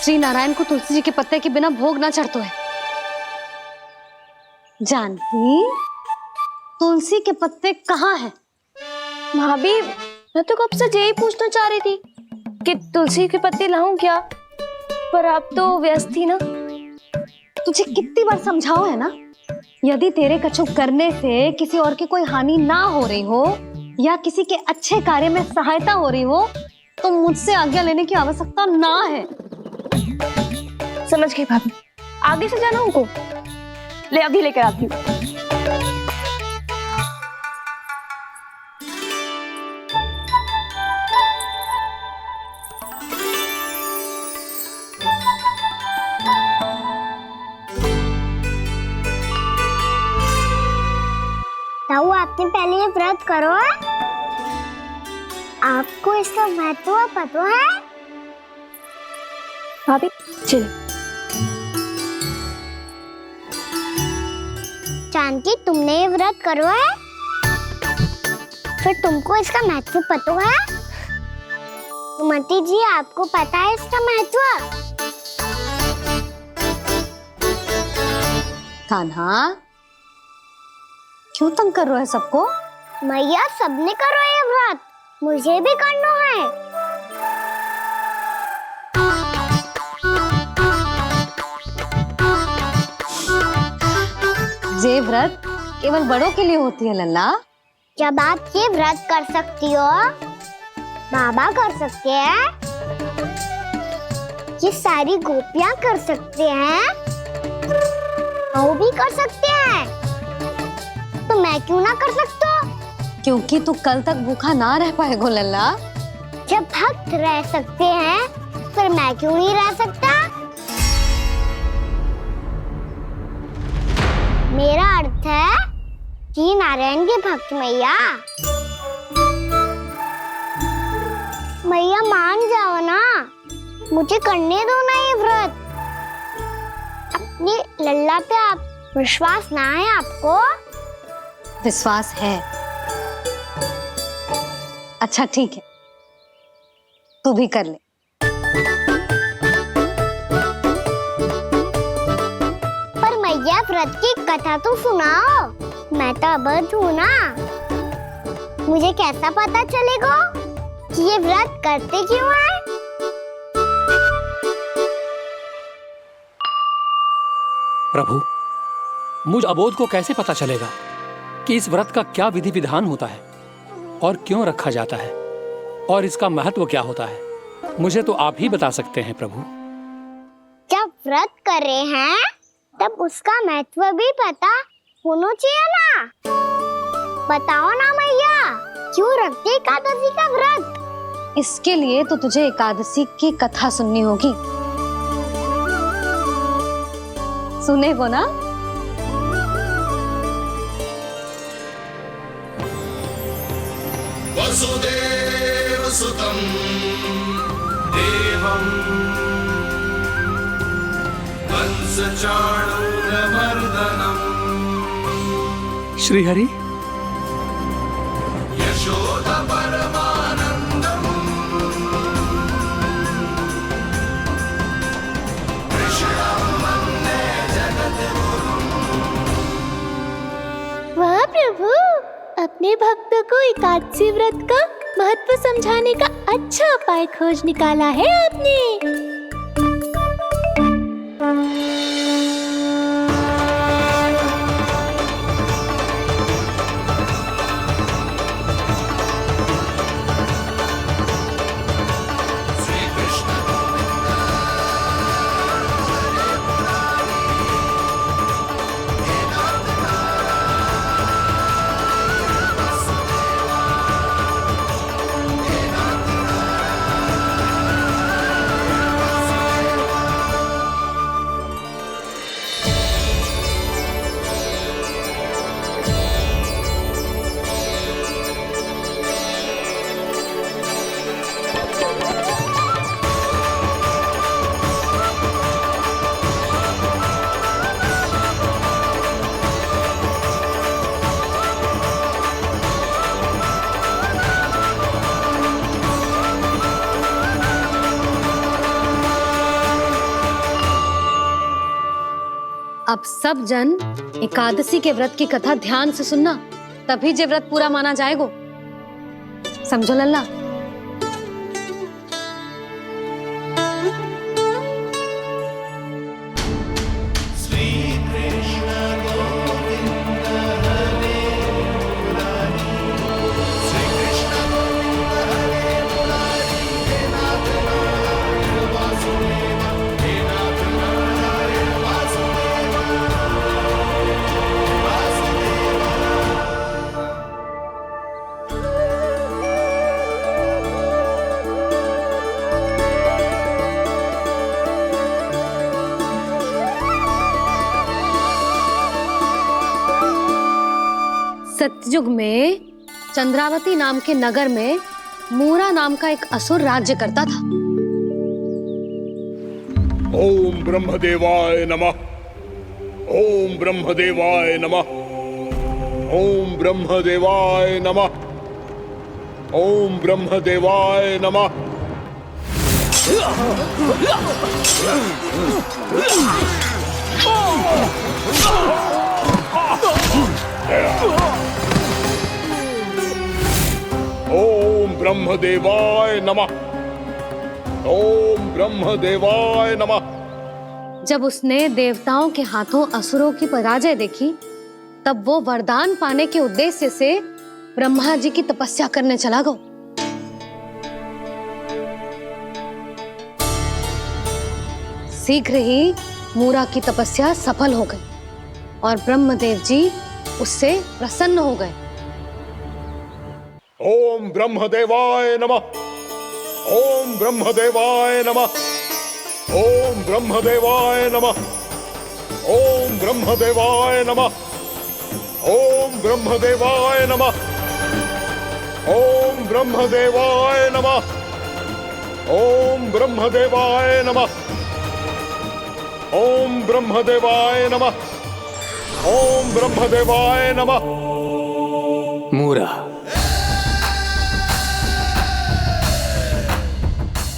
श्री नारायण को तुलसी जी के पत्ते के बिना भोग ना चढ़तो है। जानकी, तुलसी के पत्ते कहाँ हैं? भाभी, मैं तो कब से यही पूछना चाह रही थी कि तुलसी के पत्ते लाऊं क्या, पर आप तो व्यस्त थी ना। तुझे कितनी बार समझाओ है ना, यदि तेरे कछु करने से किसी और की कोई हानि ना हो रही हो या किसी के अच्छे कार्य में सहायता हो रही हो तो मुझसे आज्ञा लेने की आवश्यकता ना है। समझ गई भाभी, आगे से जाना उनको। ले अभी लेकर आती हूँ। ताऊ, आपने पहले ये व्रत करो है? आपको इसका महत्व पता है? भाभी चल। जानकी, तुमने ये व्रत करो है? फिर तुमको इसका महत्व पता है? सुमति जी, आपको पता है इसका महत्व? कान्हा, क्यों तंग कर रहे हो सबको? मैया, सबने करो ये व्रत, मुझे भी करना है। ये व्रत केवल बड़ों के लिए होती है लल्ला। जब आप ये व्रत कर सकती हो, बाबा कर सकते हैं, ये सारी गोपियां कर सकते हैं, वो भी कर सकते हैं, तो मैं क्यों ना कर सकता? क्योंकि तू कल तक भूखा ना रह पाएगा लल्ला। जब भक्त रह सकते हैं, फिर मैं क्यों नहीं रह सकता? मेरा अर्थ है कि नारायण के भक्त मैया, मैया मान जाओ ना, मुझे करने दो ना ये व्रत। अपनी लल्ला पे आप विश्वास ना है आपको? विश्वास है। अच्छा ठीक है, तू भी कर ले। पर मैया, व्रत की कथा तो सुनाओ, मैं तो अबध हूँ ना। मुझे कैसा पता चलेगा कि ये व्रत करते क्यों हैं? प्रभु, मुझ अबोध को कैसे पता चलेगा कि इस व्रत का क्या विधि विधान होता है और क्यों रखा जाता है और इसका महत्व क्या होता है? मुझे तो आप ही बता सकते हैं प्रभु। जब व्रत कर रहे हैं तब उसका महत्व भी पता होना चाहिए ना। बताओ ना मैया, क्यों रखते एकादशी का व्रत? इसके लिए तो तुझे एकादशी की कथा सुननी होगी। सुने वो ना? वसुदेव सुतं देवं कंसचाणूरमर्दनम् श्रीहरि, यशोदा परमानंदम् कृष्णं वन्दे जगद्गुरुम्। वाह प्रभु, अपने भक्तों को एकादशी व्रत का महत्व समझाने का अच्छा उपाय खोज निकाला है आपने। अब सब जन एकादशी के व्रत की कथा ध्यान से सुनना, तभी जे व्रत पूरा माना जाएगा। समझो लल्ला। सतयुग में चंद्रावती नाम के नगर में मूरा नाम का एक असुर राज्य करता था। ओम ब्रह्मदेवाय नमः। ओम ब्रह्मदेवाय नमः। ओम ब्रह्मदेवाय नमः। ओम ब्रह्मदेवाय नमः। ओम ब्रह्मदेवाय नमः। ओम ब्रह्मदेवाय नमः। जब उसने देवताओं के हाथों असुरों की पराजय देखी, तब वो वरदान पाने के उद्देश्य से ब्रह्मा जी की तपस्या करने चला गया। शीघ्र ही मूरा की तपस्या सफल हो गई और ब्रह्मदेव जी उससे प्रसन्न हो गए। ओम ब्रह्मदेवाय नमः। ओम ब्रह्मदेवाय नमः। ओम ब्रह्मदेवाय नमः। ओम ब्रह्मदेवाय नमः। ओम ब्रह्मदेवाय नमः। ओम ब्रह्मदेवाय नमः। ओम ब्रह्मदेवाय नमः। ओम ब्रह्मदेवाय नमः। ओम ब्रह्मदेवाय नमः। मूरा,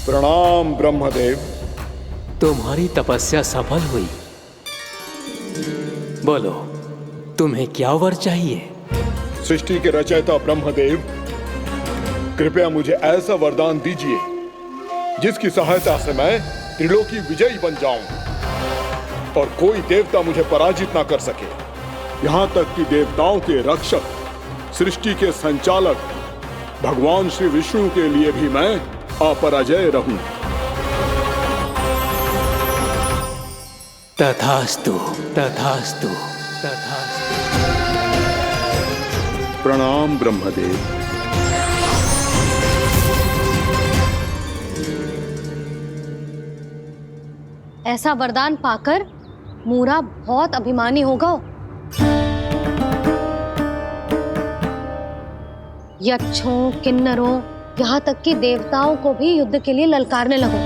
प्रणाम ब्रह्मदेव। तुम्हारी तपस्या सफल हुई। बोलो, तुम्हें क्या वर चाहिए? सृष्टि के रचयिता ब्रह्मदेव, कृपया मुझे ऐसा वरदान दीजिए जिसकी सहायता से मैं त्रिलोकी विजयी बन जाऊं और कोई देवता मुझे पराजित ना कर सके। यहाँ तक कि देवताओं के रक्षक, सृष्टि के संचालक भगवान श्री विष्णु के लिए भी मैं अपराजय रहूं। तथास्तु, तथास्तु, तथास्तु। प्रणाम ब्रह्मदेव। ऐसा वरदान पाकर मूरा बहुत अभिमानी होगा। यक्षों, किन्नरों, यहाँ तक कि देवताओं को भी युद्ध के लिए ललकारने लगो,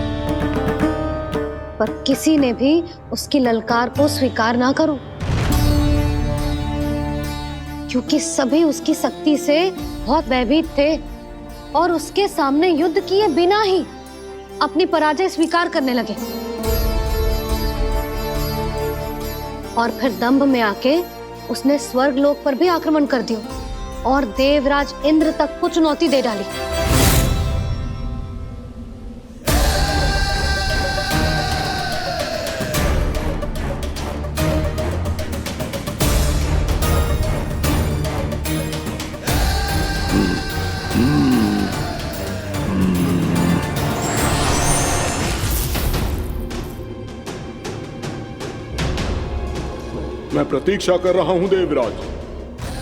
पर किसी ने भी उसकी ललकार को स्वीकार ना करो, क्योंकि सभी उसकी शक्ति से बहुत भयभीत थे और उसके सामने युद्ध किए बिना ही अपनी पराजय स्वीकार करने लगे। और फिर दंभ में आके उसने स्वर्ग लोक पर भी आक्रमण कर दिया और देवराज इंद्र तक को चुनौती दे डाली। मैं प्रतीक्षा कर रहा हूं देवराज।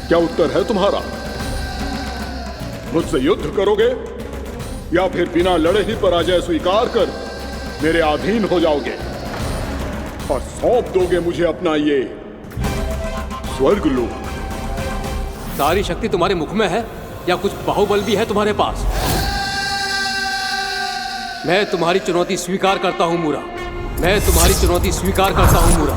क्या उत्तर है तुम्हारा? मुझसे युद्ध करोगे या फिर बिना लड़े ही पराजय स्वीकार कर मेरे अधीन हो जाओगे और सौंप दोगे मुझे अपना ये स्वर्ग लोक? सारी शक्ति तुम्हारे मुख में है या कुछ बाहुबल भी है तुम्हारे पास? मैं तुम्हारी चुनौती स्वीकार करता हूं मूरा। मैं तुम्हारी चुनौती स्वीकार करता हूं मूरा।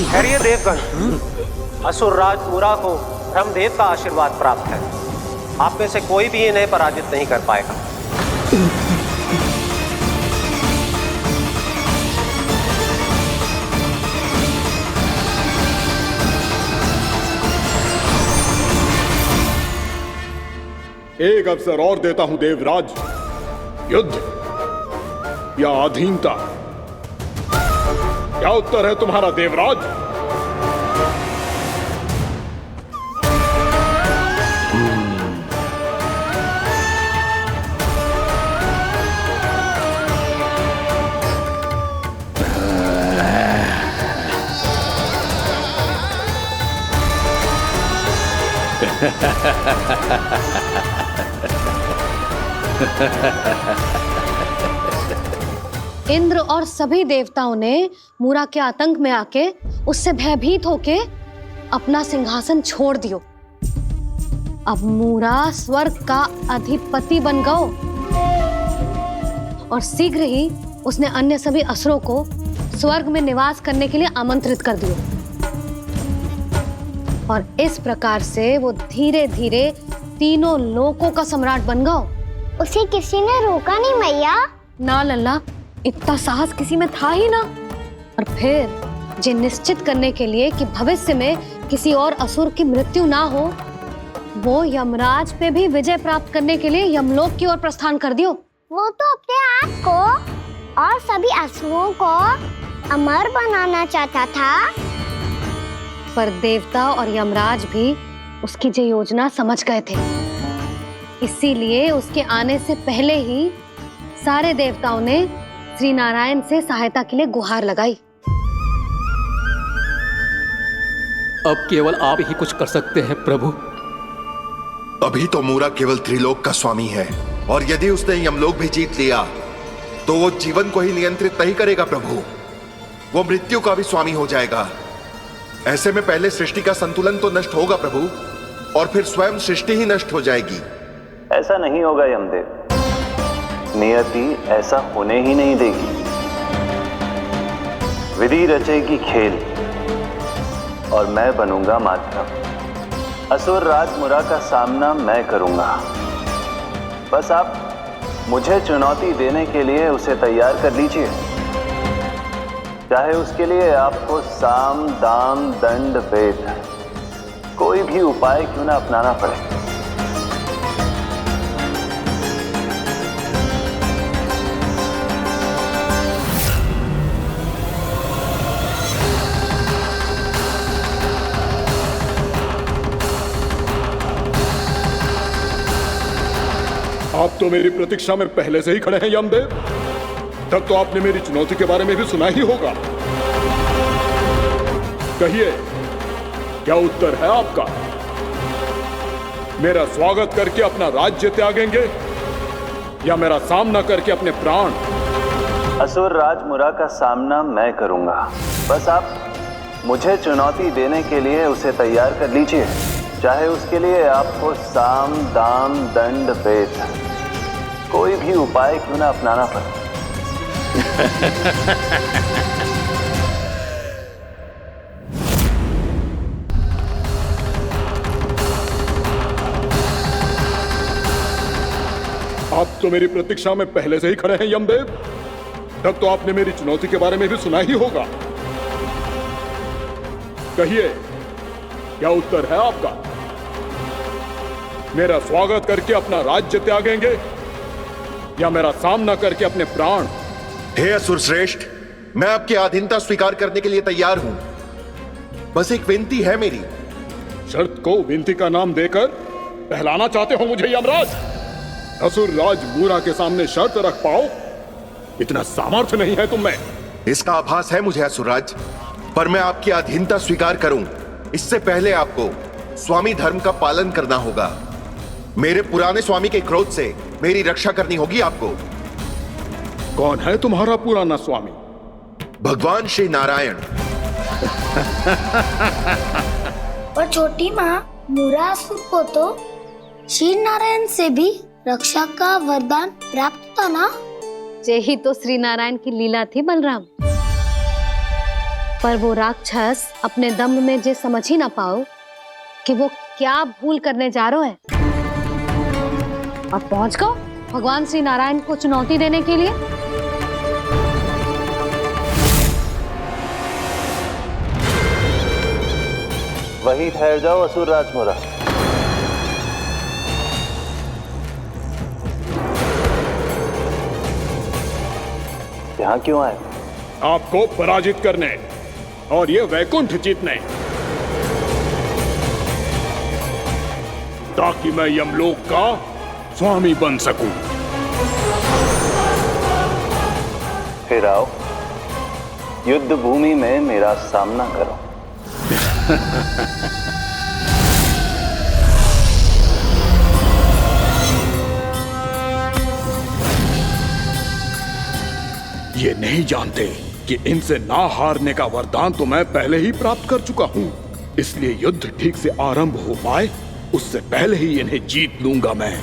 खैरिए देवगण, असुरराज मुरा को ब्रह्मदेव का आशीर्वाद प्राप्त है। आप में से कोई भी इन्हें पराजित नहीं कर पाएगा। एक अवसर और देता हूं देवराज, युद्ध या अधीनता, क्या उत्तर है तुम्हारा देवराज? इंद्र और सभी देवताओं ने मूरा के आतंक में आके उससे भयभीत होके अपना सिंहासन छोड़ दियो। अब मूरा स्वर्ग का अधिपति बन गयो और शीघ्र ही उसने अन्य सभी असुरों को स्वर्ग में निवास करने के लिए आमंत्रित कर दियो। और इस प्रकार से वो धीरे धीरे तीनों लोकों का सम्राट बन गयो। उसे किसी ने रोका नहीं मैया? ना लल्ला, इतना साहस किसी में था ही ना। और फिर जे निश्चित करने के लिए कि भविष्य में किसी और असुर की मृत्यु ना हो, वो यमराज पे भी विजय प्राप्त करने के लिए यमलोक की ओर प्रस्थान कर दियो। वो तो अपने आप को और सभी असुरों को अमर बनाना चाहता था। पर देवता और यमराज भी उसकी जो योजना समझ गए थे, इसीलिए उसके आने से पहले ही सारे देवताओं ने श्री नारायण से सहायता के लिए गुहार लगाई। अब केवल आप ही कुछ कर सकते हैं प्रभु। अभी तो मूरा केवल त्रिलोक का स्वामी है, और यदि उसने यमलोक भी जीत लिया तो वो जीवन को ही नियंत्रित नहीं करेगा प्रभु, वो मृत्यु का भी स्वामी हो जाएगा। ऐसे में पहले सृष्टि का संतुलन तो नष्ट होगा प्रभु, और फिर स्वयं सृष्टि ही नष्ट हो जाएगी। ऐसा नहीं होगा यमदेव, नियति ऐसा होने ही नहीं देगी। विधि रचेगी खेल और मैं बनूंगा माध्यम। असुर राज मुरा का सामना मैं करूंगा। बस आप मुझे चुनौती देने के लिए उसे तैयार कर लीजिए, चाहे उसके लिए आपको साम दाम दंड भेद कोई भी उपाय क्यों ना अपनाना पड़े। आप तो मेरी प्रतीक्षा में पहले से ही खड़े हैं यमदेव, तब तो आपने मेरी चुनौती के बारे में भी सुना ही होगा। कहिए, क्या उत्तर है आपका? मेरा स्वागत करके अपना राज्य त्यागेंगे या मेरा सामना करके अपने प्राण? असुर राज मुरा का सामना मैं करूंगा। बस आप मुझे चुनौती देने के लिए उसे तैयार कर लीजिए, चाहे उसके लिए आपको साम दाम दंड भेद कोई भी उपाय क्यों ना अपनाना पड़े। आप तो मेरी प्रतीक्षा में पहले से ही खड़े हैं यमदेव, तब तो आपने मेरी चुनौती के बारे में भी सुना ही होगा। कहिए, क्या उत्तर है आपका? मेरा स्वागत करके अपना राज्य त्यागेंगे या मेरा सामना करके अपने प्राण? हे असुर श्रेष्ठ, मैं आपकी अधीनता स्वीकार करने के लिए तैयार हूं। बस एक विनती है मेरी। शर्त को विनती का नाम देकर बहलाना चाहते हो मुझे यमराज? असुर राज मूरा के सामने शर्त रख पाओ? इतना सामर्थ्य नहीं है तुम में। इसका आभास है मुझे असुरराज, पर मैं आपकी अधीनता स्वीकार करूं इससे पहले आपको स्वामी धर्म का पालन करना होगा। मेरे पुराने स्वामी के क्रोध से मेरी रक्षा करनी होगी आपको। कौन है तुम्हारा पुराना स्वामी? भगवान श्री नारायण। और छोटी माँ, मूरासुर को तो श्री नारायण से भी रक्षा का वरदान प्राप्त था ना? यही तो श्री नारायण की लीला थी बलराम। पर वो राक्षस अपने दम में जे समझ ही ना पाओ कि वो क्या भूल करने जा रहे हैं, और पहुंच गो भगवान श्री नारायण को चुनौती देने के लिए। वहीं ठहर जाओ असुर राजमुरा। यहाँ क्यों आए? आपको पराजित करने और ये वैकुंठ जीतने, ताकि मैं यमलोक का स्वामी बन सकूं। फिर आओ, युद्ध भूमि में मेरा सामना करो। ये नहीं जानते कि इनसे ना हारने का वरदान तो मैं पहले ही प्राप्त कर चुका हूं, इसलिए युद्ध ठीक से आरंभ हो पाए उससे पहले ही इन्हें जीत लूंगा मैं।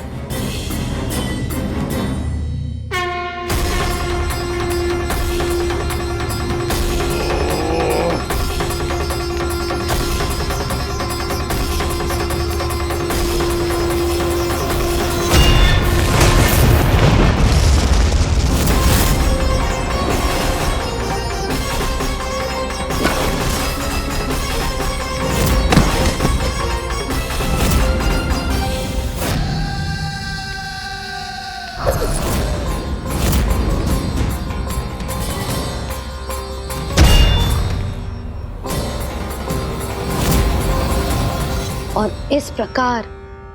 और इस प्रकार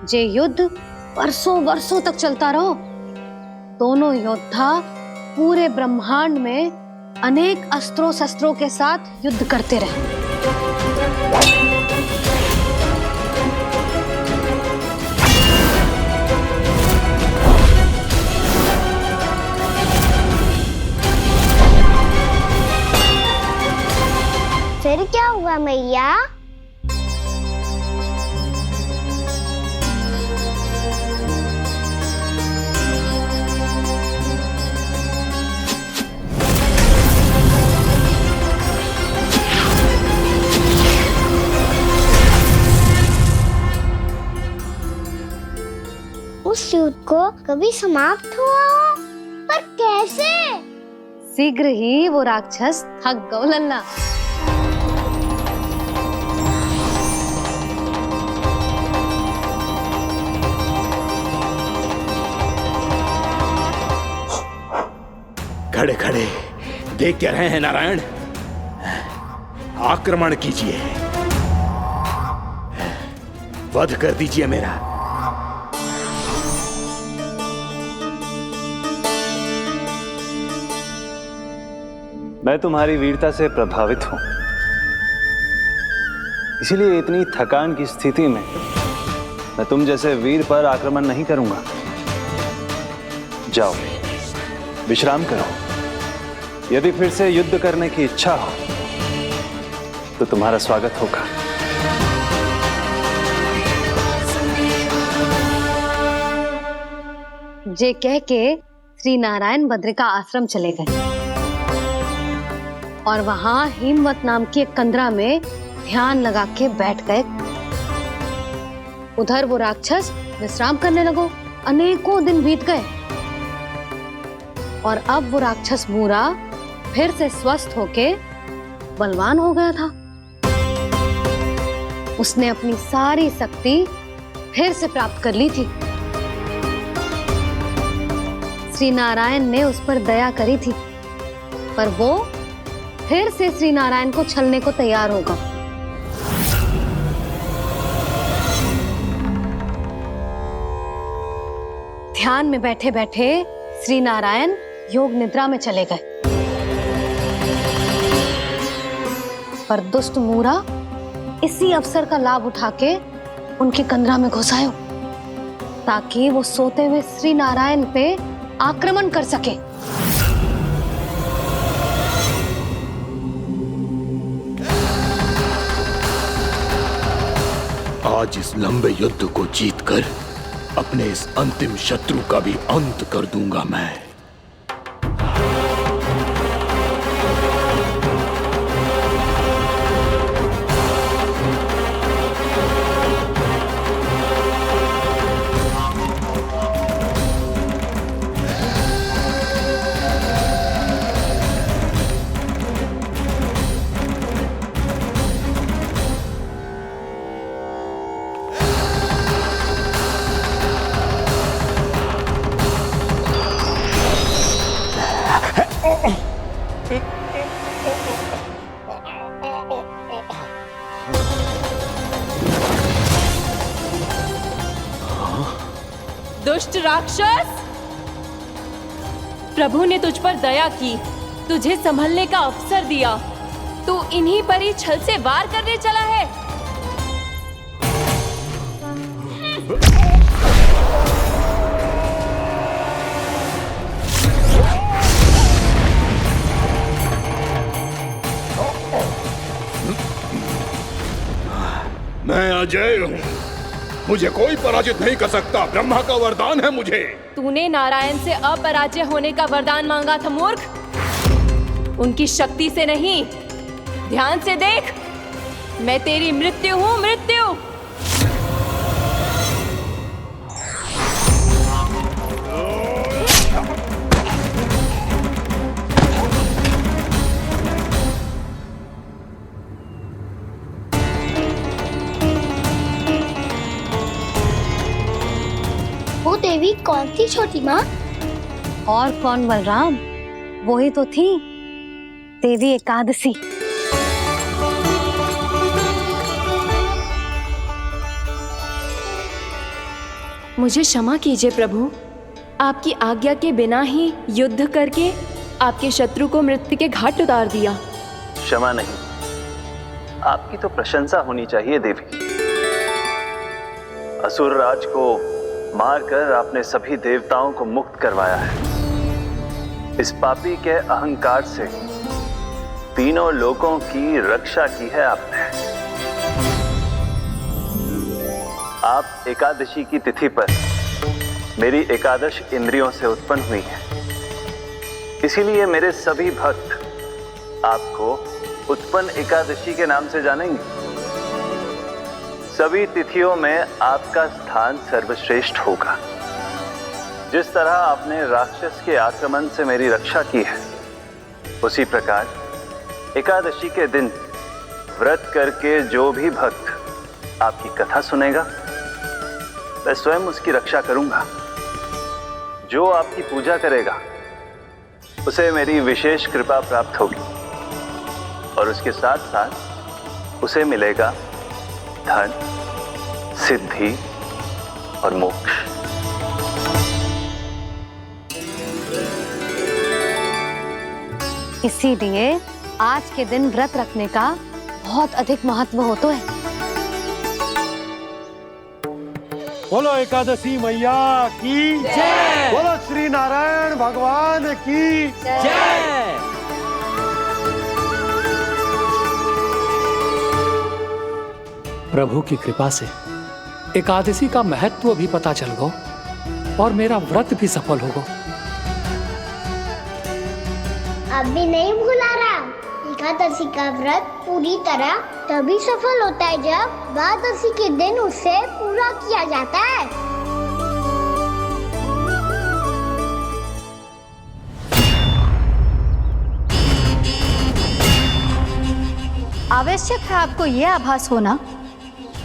जे युद्ध वर्षों वर्षों तक चलता रहो। दोनों योद्धा पूरे ब्रह्मांड में अनेक अस्त्रों शस्त्रों के साथ युद्ध करते रहे। फिर क्या हुआ मैया? उस युद्ध को कभी समाप्त हुआ हो, पर कैसे? शीघ्र ही वो राक्षस थक गौ लल्ला। खड़े खड़े देख क्या रहे हैं नारायण? आक्रमण कीजिए, वध कर दीजिए मेरा। मैं तुम्हारी वीरता से प्रभावित हूं, इसीलिए इतनी थकान की स्थिति में मैं तुम जैसे वीर पर आक्रमण नहीं करूंगा। जाओ विश्राम करो। यदि फिर से युद्ध करने की इच्छा हो तो तुम्हारा स्वागत होगा। जे कह के श्री नारायण बद्री का आश्रम चले गए और वहां हिमवत नाम की एक कंदरा में ध्यान लगा के बैठ गए। उधर वो राक्षस विश्राम करने लगो। अनेकों दिन बीत गए और अब वो राक्षस मूरा फिर से स्वस्थ होके बलवान हो गया था। उसने अपनी सारी शक्ति फिर से प्राप्त कर ली थी। श्री नारायण ने उस पर दया करी थी, पर वो फिर से श्री नारायण को छलने को तैयार होगा। ध्यान में बैठे बैठे श्री नारायण योग निद्रा में चले गए, पर दुष्ट मूरा इसी अवसर का लाभ उठा के उनके कंदरा में घुस आयो ताकि वो सोते हुए श्री नारायण पे आक्रमण कर सके। आज इस लंबे युद्ध को जीतकर अपने इस अंतिम शत्रु का भी अंत कर दूंगा मैं। दुष्ट राक्षस, प्रभु ने तुझ पर दया की, तुझे संभलने का अवसर दिया। तू इन्हीं पर ही छल से वार करने चला है। मैं अजय हूँ, मुझे कोई पराजित नहीं कर सकता। ब्रह्मा का वरदान है मुझे। तूने नारायण से अपराजय होने का वरदान मांगा था मूर्ख, उनकी शक्ति से नहीं। ध्यान से देख, मैं तेरी मृत्यु हूँ, मृत्यु। वो देवी कौन थी छोटी माँ? और कौन बलराम, वो ही तो थी देवी एकादशी। मुझे क्षमा कीजिए प्रभु, आपकी आज्ञा के बिना ही युद्ध करके आपके शत्रु को मृत्यु के घाट उतार दिया। क्षमा नहीं, आपकी तो प्रशंसा होनी चाहिए देवी। असुर राज को मारकर आपने सभी देवताओं को मुक्त करवाया है। इस पापी के अहंकार से तीनों लोकों की रक्षा की है आपने। आप एकादशी की तिथि पर मेरी एकादश इंद्रियों से उत्पन्न हुई हैं। इसीलिए मेरे सभी भक्त आपको उत्पन्न एकादशी के नाम से जानेंगे। सभी तिथियों में आपका स्थान सर्वश्रेष्ठ होगा। जिस तरह आपने राक्षस के आक्रमण से मेरी रक्षा की है, उसी प्रकार एकादशी के दिन व्रत करके जो भी भक्त आपकी कथा सुनेगा, मैं स्वयं उसकी रक्षा करूंगा। जो आपकी पूजा करेगा उसे मेरी विशेष कृपा प्राप्त होगी और उसके साथ साथ उसे मिलेगा धन, सिद्धि और मोक्ष। इसीलिए आज के दिन व्रत रखने का बहुत अधिक महत्व होता है। बोलो एकादशी मैया की जय। बोलो श्री नारायण भगवान की जय। प्रभु की कृपा से एकादशी का महत्व भी पता चल गो और मेरा व्रत भी सफल हो गो। अभी नहीं भूला राम, एकादशी का व्रत पूरी तरह तभी सफल होता है जब द्वादशी के दिन उसे पूरा किया जाता है। आवश्यक है आपको यह आभास होना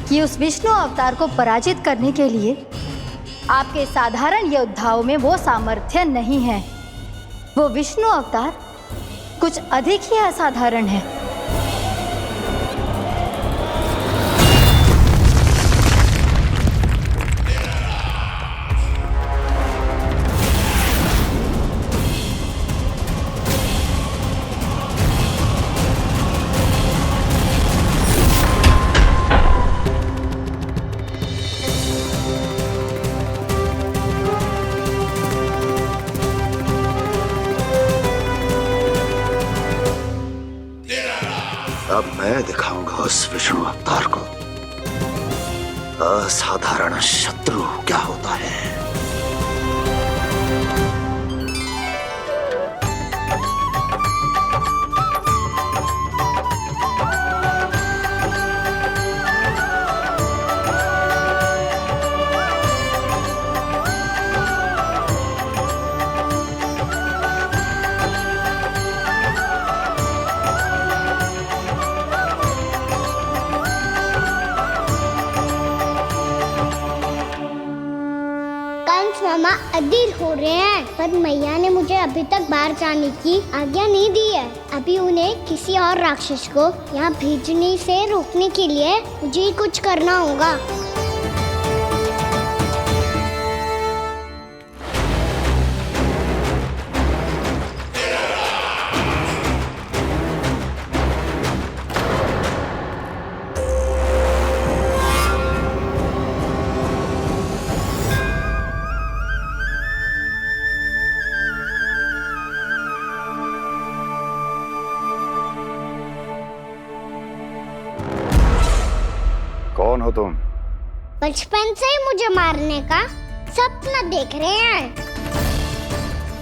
कि उस विष्णु अवतार को पराजित करने के लिए आपके साधारण योद्धाओं में वो सामर्थ्य नहीं है। वो विष्णु अवतार कुछ अधिक ही असाधारण है। उस विष्णु अवतार को असाधारण शत्रु क्या होता है। मामा अधीर हो रहे हैं, पर मैया ने मुझे अभी तक बाहर जाने की आज्ञा नहीं दी है। अभी उन्हें किसी और राक्षस को यहाँ भेजने से रोकने के लिए मुझे कुछ करना होगा। कौन हो तुम? बचपन से ही मुझे मारने का सपना देख रहे हैं,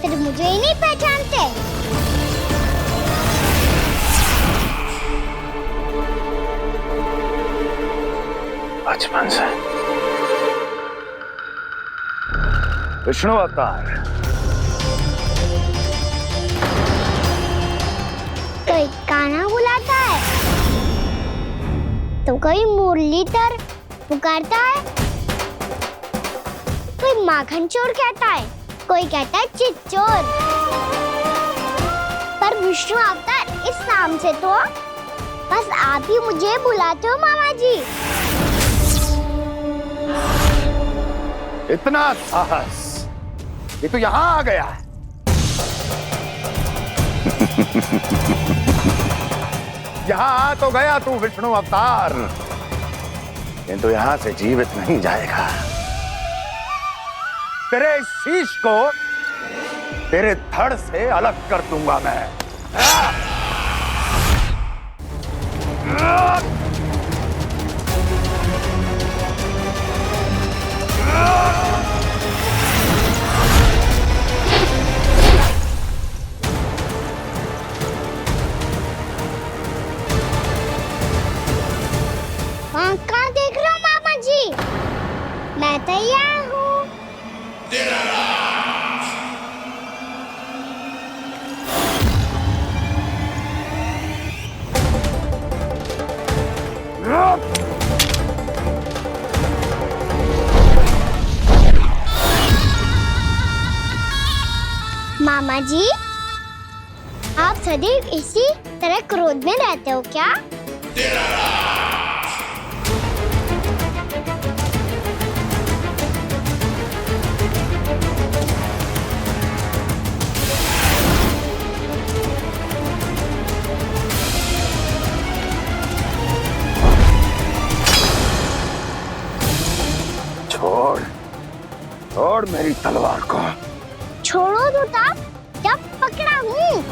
फिर मुझे ही नहीं पहचानते। बचपन से विष्णु अवतार। कोई गाना बुलाता है तो कोई मुरलीधर पुकारता है, कोई माखन चोर कहता है, कोई कहता है चिच्चोर। पर विष्णु अवतार इस नाम से तो बस आप ही मुझे बुलाते हो मामा जी। इतना साहस, ये तो यहाँ आ गया है। यहाँ आ तो गया तू विष्णु अवतार, किंतु यहाँ से जीवित नहीं जाएगा। तेरे इस शीश को तेरे धड़ से अलग कर दूंगा मैं। कहाँ देख रहे हो मामा जी? मैं तैयार हूँ। मामा जी, आप सदैव इसी तरह क्रोध में रहते हो क्या? छोड़, छोड़ मेरी तलवार को। छोड़ो तो तब जब पकड़ा हूँ।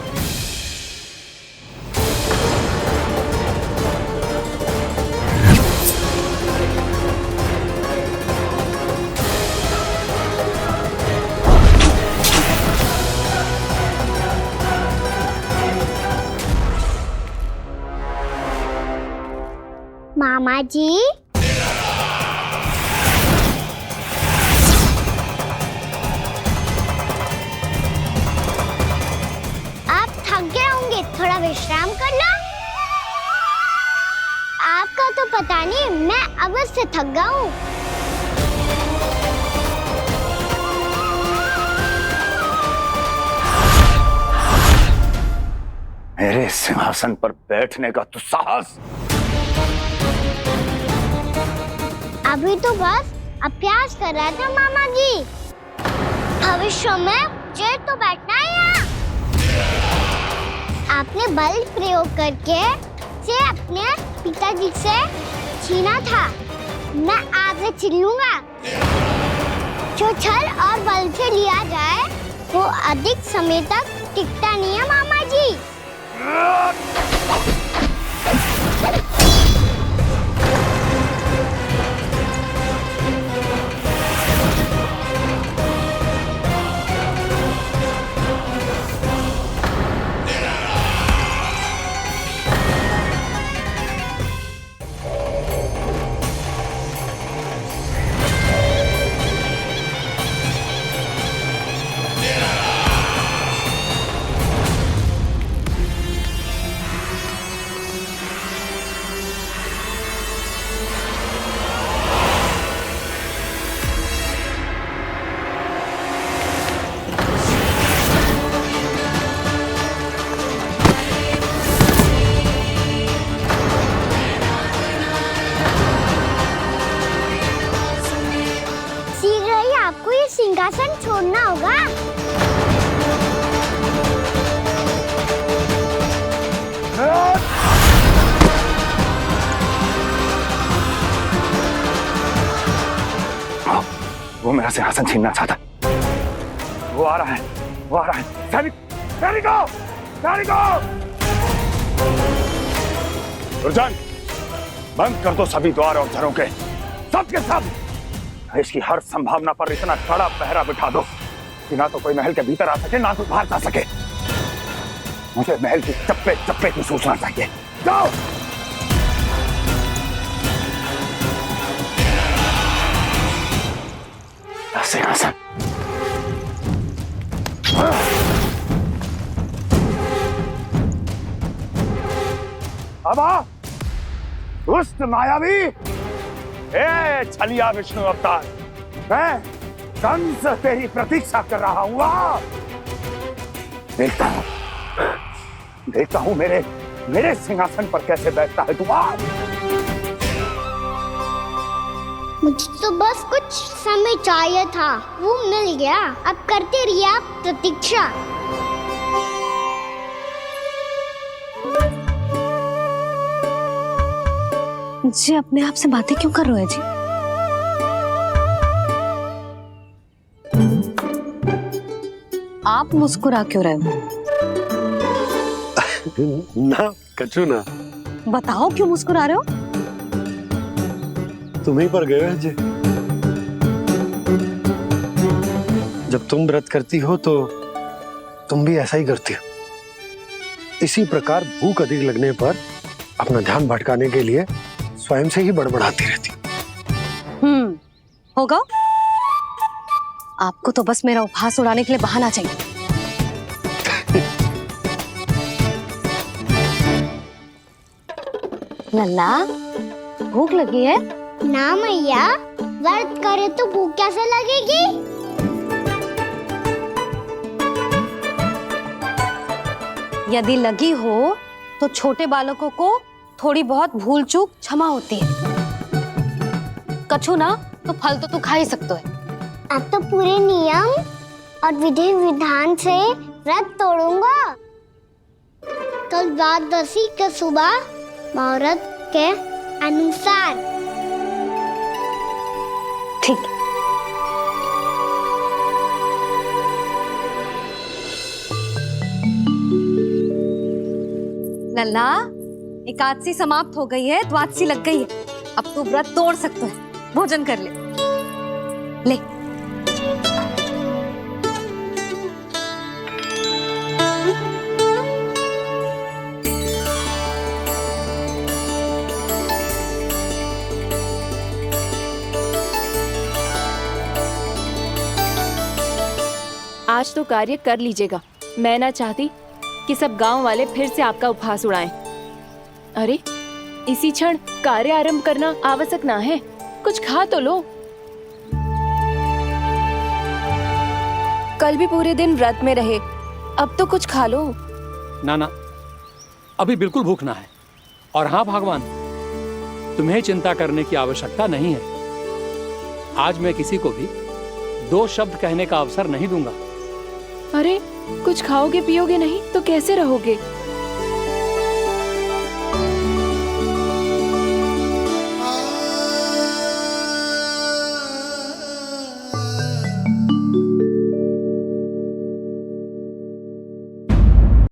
मामा जी, आप थक गए होंगे, थोड़ा विश्राम कर लो। आपका तो पता नहीं, मैं अवश्य थक गया हूँ। मेरे सिंहासन पर बैठने का तू साहस? अभी तो बस अभ्यास कर रहा था मामा जी। भविष्य में मुझे तो बैठना है यहाँ। आपने बल प्रयोग करके से अपने पिताजी से छीना था, मैं आज से छीन लूंगा। जो छल और बल से लिया जाए वो अधिक समय तक टिकता नहीं है मामा जी। सिंहासन छोड़ना होगा। वो मेरा सिंहासन छीनना चाहता है। वो आ रहा है, वो आ रहा है। सैनिकों! दुर्जन, बंद कर दो सभी द्वार और झरोखे, सब के सब। इसकी हर संभावना पर इतना कड़ा पहरा बिठा दो कि ना तो कोई महल के भीतर आ सके, ना कोई बाहर जा सके। मुझे महल की चप्पे चप्पे की सूचना चाहिए। जाओ। सिंहासन। अब आ, दुष्ट मायावी, ए छलिया विष्णु अवतार, मैं कंस तेरी प्रतीक्षा कर रहा हूँ। देखता हूँ मेरे सिंहासन पर कैसे बैठता है तू। मुझे तो बस कुछ समय चाहिए था, वो मिल गया। अब करते रहिए आप प्रतीक्षा। जी अपने आप से बातें क्यों कर रहे हो जी? आप मुस्कुरा क्यों रहे हो? ना कचू ना। बताओ क्यों मुस्कुरा रहे हो? तुम ही पर गए हो जी। जब तुम व्रत करती हो तो तुम भी ऐसा ही करती हो। इसी प्रकार भूख अधिक लगने पर अपना ध्यान भटकाने के लिए स्वयं से ही बड़बड़ाती रहती। होगा। आपको तो बस मेरा उपहास उड़ाने के लिए बहाना चाहिए। लल्ला, भूख लगी है? ना मैया, व्रत करे तो भूख कैसे लगेगी? यदि लगी हो तो छोटे बालकों को थोड़ी बहुत भूल चूक क्षमा होती है। कछु ना तो फल तो तू खा ही सकते है। अब तो पूरे नियम और विधि विधान से व्रत तोड़ूंगा। कल द्वादशी के सुबह मुहूर्त के अनुसार। ठीक। लल्ला, एकादशी समाप्त हो गई है, द्वादशी लग गई है। अब तू व्रत तोड़ सकते है। भोजन कर ले। ले। आज तो कार्य कर लीजिएगा। मैं ना चाहती कि सब गांव वाले फिर से आपका उपहास उड़ाएं। अरे, इसी क्षण कार्य आरंभ करना आवश्यक ना है। कुछ खा तो लो। कल भी पूरे दिन व्रत में रहे, अब तो कुछ खा लो। ना, अभी बिल्कुल भूख ना है। और हाँ भगवान, तुम्हें चिंता करने की आवश्यकता नहीं है। आज मैं किसी को भी 2 शब्द कहने का अवसर नहीं दूंगा। अरे, कुछ खाओगे पियोगे नहीं तो कैसे रहोगे?